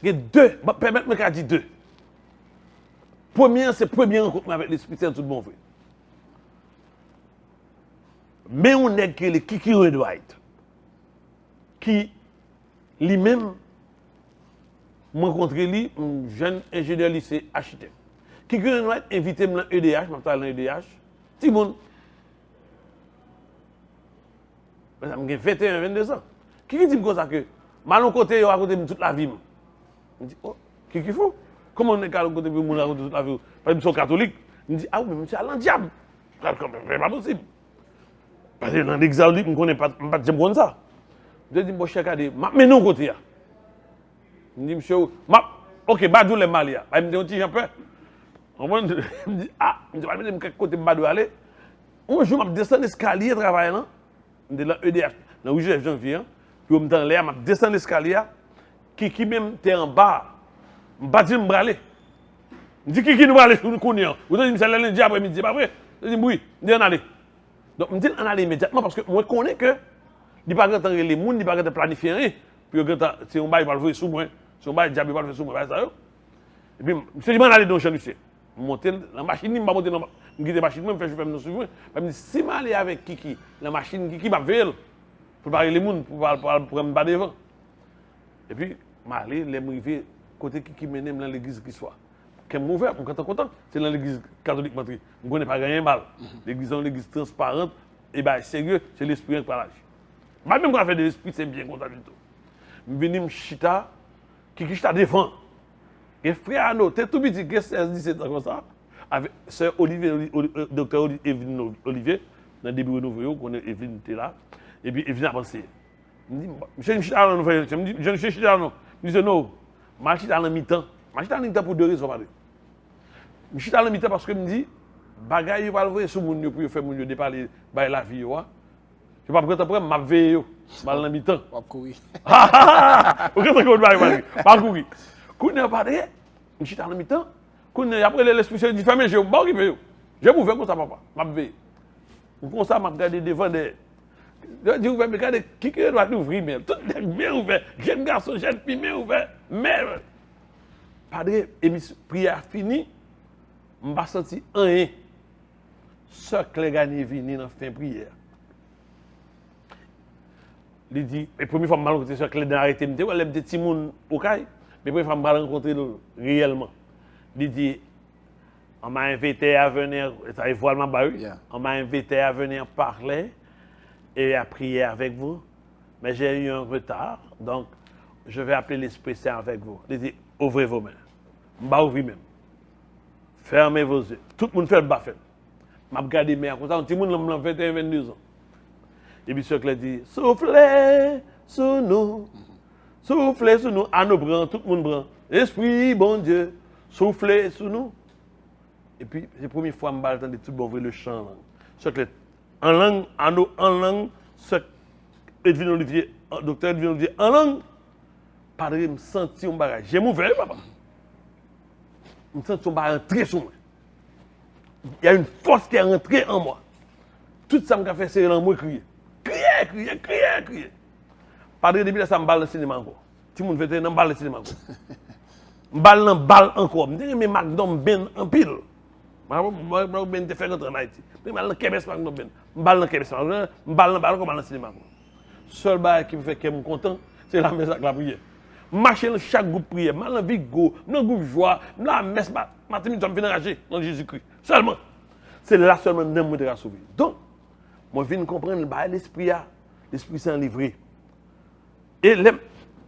Il y a deux, permettez-moi de dire deux. Première, c'est première rencontre avec l'Esprit Saint tout le monde. Mais on est que les Kiki Redwhite, qui lui-même m'a rencontré lui, un jeune ingénieur lycée architecte. Kiki Redwhite invité moi dans EDH, je dans EDH. Tout le monde. J'ai 21, 22 ans. Qui dit comme ça que malon côté yo à côté de toute la vie. Je dis oh, qui faut? Comment on est à côté de moi à côté de toute la vie? Parce que je suis catholique. Je dis ah oui, mais monsieur à l'endiable. C'est pas possible. Parce que dans l'examen, je ne connais pas comme ça. Je dis, mon cher, mais non, côté. Je dis, monsieur, ok, Badou les Malia. Je me dis, j'ai peur. Je me dis, ah, je ne sais pas côté Badou aller. Un jour, je descends l'escalier, travailler là. Je suis dans l'EDH, dans le 8 janvier. Puis, je me dans l'air, je descends l'escalier. Qui même était en bas. Je me dis, je me aller. Je dis, qui nous aller sur le connaît. Vous dites, c'est lundi après-midi, pas vrai? Je dis, oui, je dis, on aller. Donc, je me dis, on aller immédiatement parce que moi, je connais que il n'y a pas de les gens, il n'y a pas de planifier rien. Puis, si on va le faire sous moi, si on va le faire sous moi, ça. Et puis, je dis, on aller dans le champ du ciel. Je monte la machine, je monte dans la machine, je fais me suivre. Je me dis, si je aller avec Kiki, la machine, Kiki va faire pour parler les gens, pour me battre devant. Et puis, je aller, les arriver côté Kiki mène dans l'église qui soit. Quand je suis ouvert, je suis content. C'est dans l'église catholique. Je ne connais pas rien mal. L'église est une église transparente. Et bien, sérieux, c'est l'esprit qui parle. Même quand on fait de l'esprit, c'est bien content du tout. Je suis venu chita, qui chita devant. Et frère Arnaud, tu es tout petit, 16-17 ans comme ça, avec sœur Olivier, docteur Evelyne Olivier, dans le début de nouveau, qu'on est Evelyne était là. Et puis Evelyne a pensé. Je me dis, monsieur chita Arnaud, je me dis, je ne suis pas Arnaud. Je me dis, non, je suis dans le mi-temps. Je suis dans le mi-temps pour deux raisons. Je suis dans le mi-temps parce que je me dis, bagay yo va le voir sur moun yo pour faire moun yo déparler bay la vie yo. Je pas prendre après m'a veiller mal dans mi-temps. On courir. OK ça qu'on va pas courir. Kounya pas de, je suis dans le mi-temps. Kounya après l'esprit dit fermer j'ai bon rive yo. Je m'ouvert comme ça papa, m'a veiller. Comme ça m'a regarder devant des je dis ouvert me regarder qui doit ouvrir mais tout bien ouvert, jeune garçon, jeune fille bien ouvert. Mais padre prière finie. Je ne senti rien. Sœur Cléganie vini dans la fin prière. Il dit, la première fois que je rencontré Sœur Cléganie arrêté, elle me dit, petit monde au caille. Mais la première fois que je rencontré réellement. Il dit, on m'a invité à venir, on m'a invité à venir parler et à prier avec vous. Mais j'ai eu un retard, donc je vais appeler l'Esprit Saint avec vous. Il dit, ouvrez vos mains. Je vais ouvrir même. Fermez vos yeux. Tout le monde fait le bafet. Je regarde mes comme ça, tout le monde a 21, 22 ans. Et puis, ce dit, soufflez sur nous. Soufflez sur nous. À nous prend, tout le monde prend. Esprit, bon Dieu, soufflez sur nous. Et puis, c'est la première fois que je entends tout bon le chant. En langue, en langue, ce Edwin Olivier, docteur Edwin Olivier, en langue, padre, je me sens un bagage. J'ai ouvert, papa. Je me sens que va rentrer sur moi. Il y a une force qui est rentrée en moi. Tout ça m'a fait, c'est dans moi crier. Crier. Padre, depuis là, ça me balle dans le cinéma encore. Tout le monde fait un balle dans le cinéma encore. Balle encore. Je me dis, mais McDonald's ben en pile. Je ben te faire rentrer en Haïti. Je balle dans Québec, McDonald's ben. Balle dans Québec, balle dans le cinéma encore. Seul bail qui me fait que je suis content, c'est la messe avec la prière. Marcher dans chaque groupe prière, mal dans Vigo, dans groupe joie, dans la messe, Martin Mitchell me fait enrager dans Jésus-Christ. Seulement. C'est là seulement que je suis sauvé. Donc, moi, je viens de comprendre l'Esprit Saint livré. Et un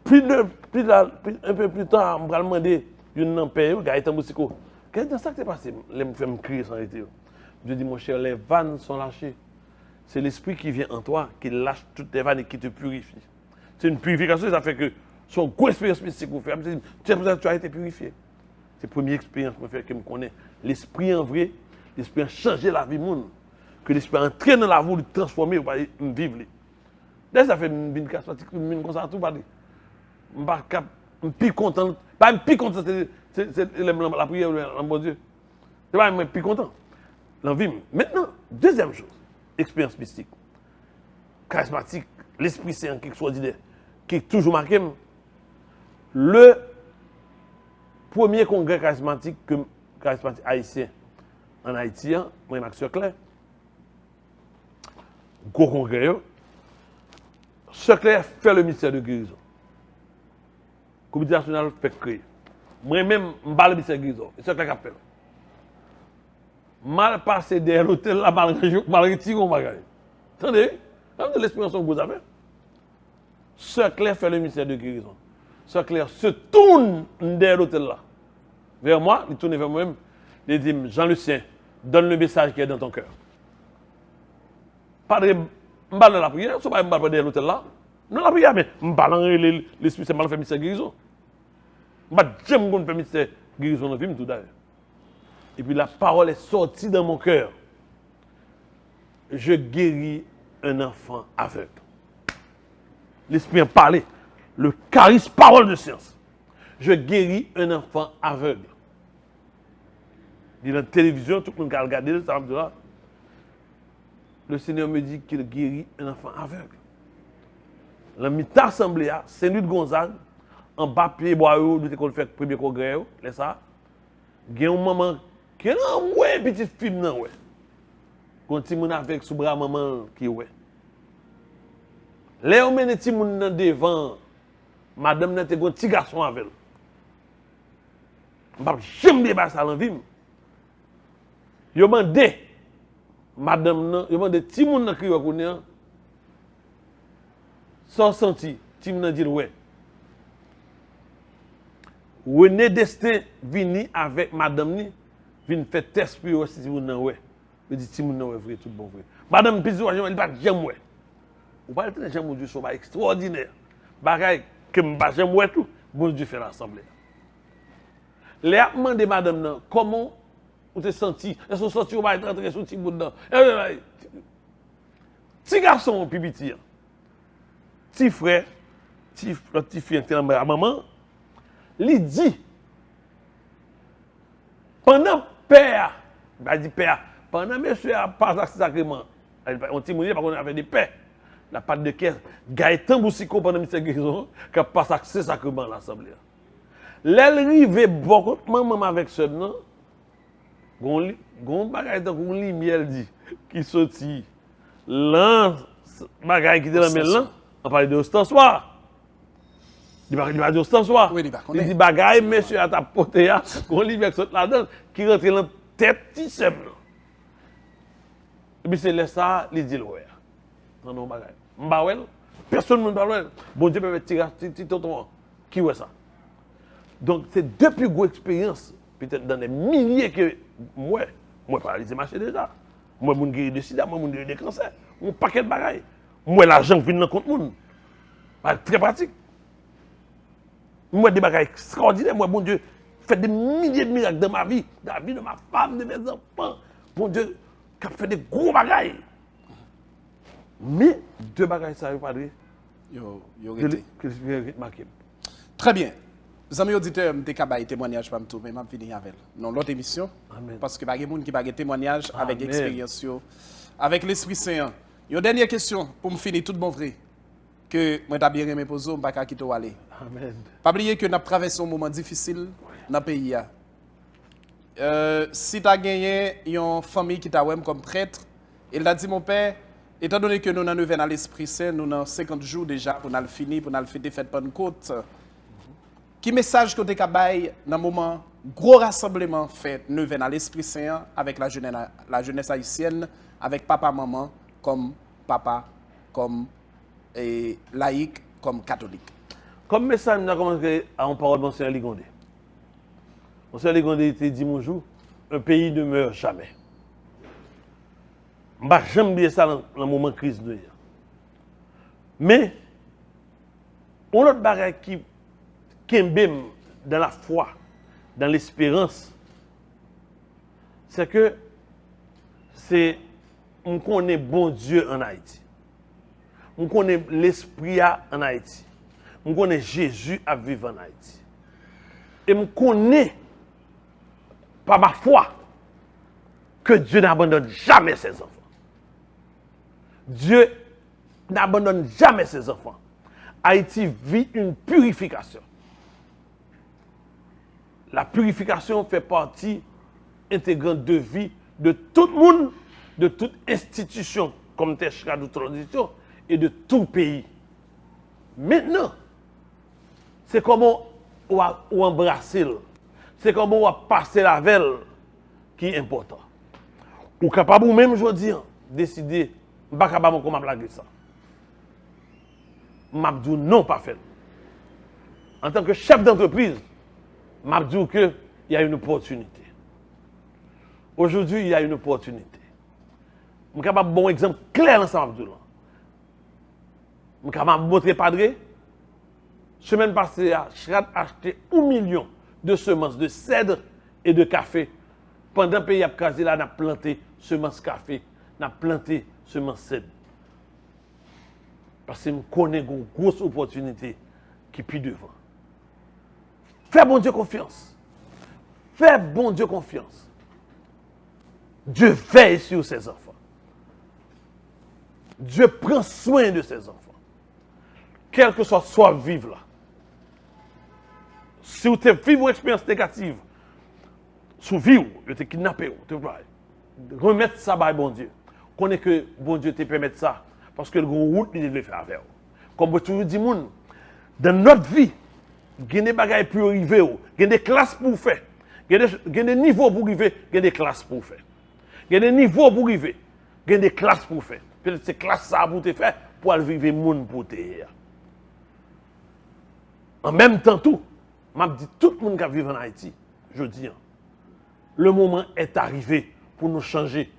peu plus tard, je me suis demandé, je me suis dit, Gaëtan Boussiko, qu'est-ce que ça qui s'est passé? Je me suis crier sans arrêter. Je dis, mon cher, les vannes sont lâchées. C'est l'Esprit qui vient en toi, qui lâche toutes les vannes et qui te purifie. C'est une purification, ça fait que son gros expérience mystique vous fait. Tu as été purifié. C'est la première expérience que je connais. L'esprit en vrai, l'esprit a changé la vie monde. Que l'esprit a entré dans la vie, le transformer, pour vivre. Dès ça fait une vie charismatique, une vie comme ça, tout pas dit. Je suis plus content. Pas plus content, c'est la prière, le bon Dieu. C'est pas plus content. L'envie. Maintenant, deuxième chose, expérience mystique. Charismatique, l'Esprit Saint, quelque chose d'extraordinaire, qui est toujours marqué. Le premier congrès charismatique haïtien en Haïti, moi et Max Clair, gros congrès, Clair fait le ministère de guérison. Le comité national fait créer. Moi-même, je parle le ministère de guérison. Et Clair a fait. Mal passé derrière l'hôtel, là, mal retiré mon bagage. Attendez, l'expérience que vous avez. Sœur Claire fait le ministère de guérison. Sœur Claire se tourne derrière l'hôtel là. Vers moi, il tourne vers moi-même. Il dit, Jean-Lucien, donne le message qui est dans ton cœur. Pas de m'balle dans la prière, ce n'est pas m'balle derrière l'hôtel là. Non, la prière, mais m'balle dans l'esprit, c'est mal fait ministère de guérison. J'aime qu'on fait ministère de guérison dans le film tout d'ailleurs. Et puis la parole est sortie dans mon cœur. Je guéris un enfant aveugle. L'Esprit a parlé. Le charisme, parole de science. Je guéris un enfant aveugle. Il y a la télévision, tout le monde a regardé, ça va me dire. Le Seigneur me dit qu'il guérit un enfant aveugle. La mi-temps assemblée, Saint-Louis de Gonzague, en bas pied bois, nous avons fait le premier congrès, là ça. Il y a un maman qui est un ouais, petit film, non, ouais. Quand tu es avec sous bras maman qui ouais. Là, on mène petit moun devant, madame n'a pas un petit garçon avec elle. Je ne sais pas ça dans la vie. Je demande, madame, je demande petit moun qui est sans senti, petit moun dit ouais. René Destin vini avec madame ni, vient faire test pour voir si moun nan ouais. Je dis petit moun nan ouais vrai tout bon vrai. Madame Pizou, elle pas j'aime ouais. Ou pas le j'aime Dieu sont extraordinaire. Bagay que m'pa j'aime ouais tout, bon Dieu fait l'assemblée. Les a demandé madame nan, comment vous te senti? Est-ce que vous senti ou pas rentrer sur petit bout dedans? Petit garçon pipiti. Petit frère, petit fille qui est à maman, il dit pendant père, il dit père, pendant monsieur a pas sacrement, on dit mon pas qu'on avait des pères. La patte de caisse, Gaëtan Boussiko pendant ministère guérison, qui a pas accès sacrement à l'assemblée. L'elle beaucoup maman avec ce nom, gon bagay dans gon lumière dit qui sorti lan bagay qui était dans main là, on parle de ostensoir. Il va dire ostensoir. Oui, il dit bagay monsieur a ta porté a, gon lumière saute là-dedans qui rentre dans tête ti sem. Et puis c'est là ça, il dit ouais. Non non bagay. Mbawel, personne ne parle. Bon Dieu peut tirer petit tonton qui ouais ça. Donc c'est deux plus grosses expériences peut-être dans des milliers que moi paralysé marché déjà. Moi moun guéri de sida, moi moun guéri de cancer, un paquet de bagailles. Moi l'argent vient dans compte moun. Très pratique. Moi des bagailles extraordinaires, moi bon Dieu fait des milliers de miracles dans ma vie, dans la vie de ma femme, de mes enfants. Bon Dieu qui a fait des gros bagailles. Mais deux bagages ça veut pas dire que je marqué. Très bien. Les amis auditeurs, je vais témoignage pour tout, mais je vais finir avec non l'autre émission. Amen. Parce que il y a des gens qui ont témoignage avec l'expérience, avec l'Esprit Saint. Une dernière question pour me finir tout bon vrai. Que moi t'ai bien aimé poser, je ne vais pas quitter aller. Amen. Pas oublier que nous avons traversé un moment difficile dans le pays. Si tu as gagné une famille qui t'a comme prêtre, il a dit mon père, étant donné que nous avons dans l'Esprit Saint, nous avons 50 jours déjà pour nous finir, pour nous faire des fêtes Pentecôte. Qui message que tu as dans le moment gros rassemblement fait nous dans l'Esprit Saint avec la jeunesse haïtienne, avec papa, maman, comme papa, comme laïque, comme catholique. Comme message, nous avons commencé à en parole de Monseigneur Ligondé. Monseigneur Ligondé était dit mon jour, un pays ne meurt jamais. Je ne vais jamais oublier ça dans le moment de crise. Mais, On autre bagage qui kembem dans la foi, dans l'espérance, c'est que on connaît bon Dieu en Haïti. On connaît l'esprit en Haïti. On connaît Jésus à vivre en Haïti. Et on connaît par ma foi que Dieu n'abandonne jamais ses enfants. Dieu n'abandonne jamais ses enfants. Haïti vit une purification. La purification fait partie intégrante de vie de tout le monde, de toute institution comme Techra de tradition et de tout pays. Maintenant, c'est comment on embrasser, c'est comment on passer la velle qui est important. Ou capable ou même aujourd'hui décider, je ne sais pas comment blaguer ça. Je dis non, pas fait. En tant que chef d'entreprise, je dis qu'il y a une opportunité. Aujourd'hui, il y a une opportunité. Je suis capable de bon exemple clair dans ça. Je suis capable de montrer padre. Semaine passée, je a acheté 1 million de semences de cèdre et de café. Pendant que le pays a crasé là, on a planté semences café, on a planté semences cèdre. Parce que je connais une grosse opportunité qui est plus devant. Fais bon Dieu confiance. Fais bon Dieu confiance. Dieu veille sur ses enfants. Dieu prend soin de ses enfants. Quel que soit vivre là. Si vous avez vécu une expérience négative, sous vie, vous êtes kidnappé, remettre ça par bon Dieu. Connais que bon Dieu te permet ça parce que le gros route il devait faire avec. Comme vous toujours dit dans notre vie, il y a des bagages pour arriver, il y a des classes pour faire, il y a des niveaux pour arriver, il y a des classes pour faire. Il y a des niveaux pour arriver, il y a des classes pour faire. Peut-être ces classes ça pour te faire pour aller vivre monde pour te faire. En même temps tout, m'a dit tout le monde qui vit en Haïti, je dis, le moment est arrivé pour nous changer,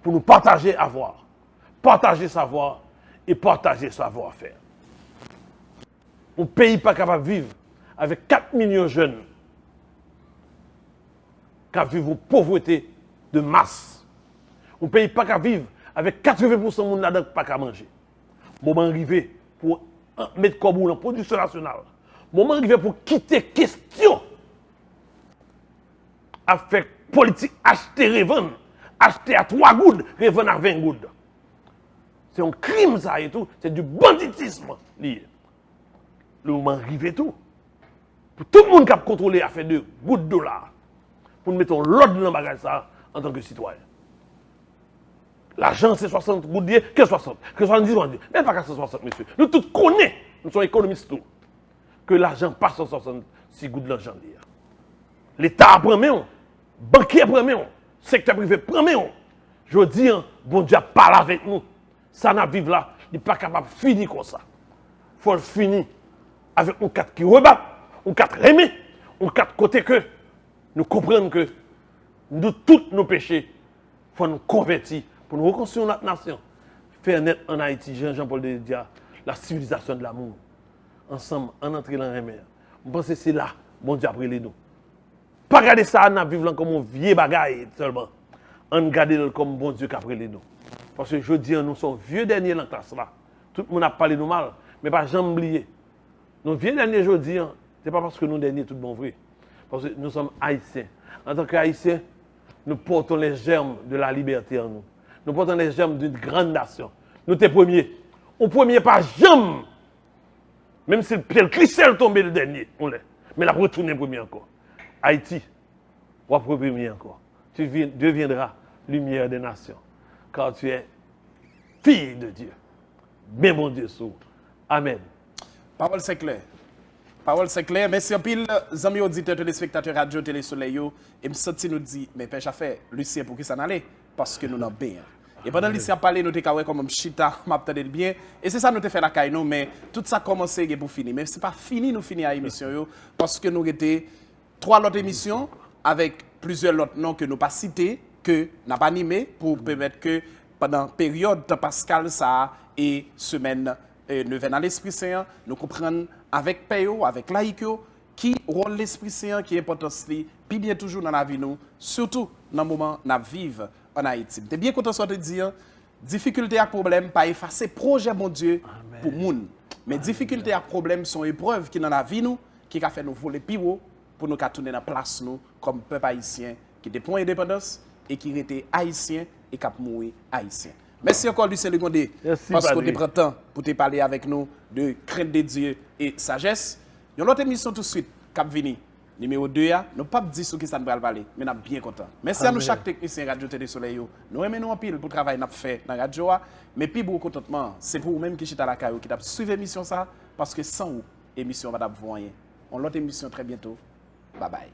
pour nous partager avoir, partager savoir et partager savoir-faire. Un pays pas capable de vivre avec 4 millions de jeunes qui vivent en pauvreté de masse. Un pays pas capable de vivre avec 80% de monde là-dedans qui pas capable de manger. Moment arrivé pour mettre comme dans la production nationale. Moment arrivé pour quitter question avec politique acheter revendre, acheter à 3 gouttes, revendre à 20 gouttes. C'est un crime ça et tout, c'est du banditisme lié. Le moment arrivé tout. Pour tout le monde qui a contrôlé à faire de gouttes de dollars pour nous mettre l'ordre dans le bagage ça en tant que citoyen. L'argent c'est 60 gouttes d'hier, que 60, que 70 gouttes d'hier. Même pas 60 monsieur. Nous tous connaissons, nous sommes économistes tout, que l'argent passe 66 gouttes d'argent d'hier. L'État prend mieux, banquier prend mieux, secteur privé prend mieux. Je dis, bon Dieu parle avec nous. Ça n'a vivre là, il n'est pas capable de finir comme ça. Il faut le finir avec un cadre qui rebat, un cadre remet, un cadre côté que nous comprenons que nous, tous nos péchés, il faut nous convertir pour nous reconstruire notre nation. Faire naître en Haïti, Jean-Paul de Dia, la civilisation de l'amour. Ensemble, en entrée dans la mer. Je pense que c'est là, bon Dieu après les nous. Pas garder ça, on vivre comme un vieux bagaille seulement. On garde comme bon Dieu qui après les nous. Parce que je dis, nous sommes vieux derniers dans la classe là. Tout le monde a parlé nous mal, mais pas jamais oublier. Nous vieux derniers, je dis, ce n'est pas parce que nous derniers tout bon vrai. Parce que nous sommes haïtiens. En tant qu'haïtiens, nous portons les germes de la liberté en nous. Nous portons les germes d'une grande nation. Nous sommes premiers. Au premier, pas jamais. Même si le cliché tombe le dernier, on l'est. Mais la retourner premier encore. Haïti, on va premier encore. Tu deviendras lumière des nations. Car tu es fille de Dieu. Bien bon Dieu sous. Amen. Parole c'est clair. Parole c'est clair. Merci en pile, amis auditeurs, téléspectateurs, radio, télé soleil. Et me senti nous dit, mais pêche à faire, Lucien, pour qui ça n'allait? Parce que nous n'avons bien. Et pendant que Lucien a parlé, nous avons comme chita, m'attendait bien. Et c'est ça nous avons fait la caille, mais tout ça a commencé pour finir. Mais ce n'est pas fini, nous finir à l'émission, parce que nous avons 3 autres émissions avec plusieurs autres noms que nous n'avons pas cités, que nous n'avons pas animés, pour permettre que pendant la période de Pascal, ça et semaine, nous venons à l'Esprit Saint, nous comprenons avec payo, avec laïco, qui rôle l'Esprit Saint, qui est important, puis bien toujours dans la vie nous, surtout dans le moment où nous vivons en Haïti. Je suis bien content de dire, difficulté et problème, pas effacer projet mon Dieu pour moun. Mais difficulté et problème sont épreuves qui dans la vie nous, qui a fait nous voler plus haut pour nous tourner dans la place nous comme peuple haïtien qui était pour l'indépendance et qui était haïtien et qui a mouru haïtien. Merci encore Lucien Legondé parce qu'on est temps pour te parler avec nous de crainte de Dieu et sagesse. Il y a une autre émission tout de suite, Cap Vini, numéro 2, nous pas dire ce qui ça nous va parler, mais nous sommes bien contents. Merci à nous chaque technicien Radio Télé Soleil. Nous aimons en pile pour le travail que nous fait dans la radio, mais plus beaucoup contentement, c'est pour vous-même qui êtes à la caillou qui avez suivi l'émission ça, parce que sans vous, l'émission va vous voir. On l'autre émission très bientôt. Bye bye.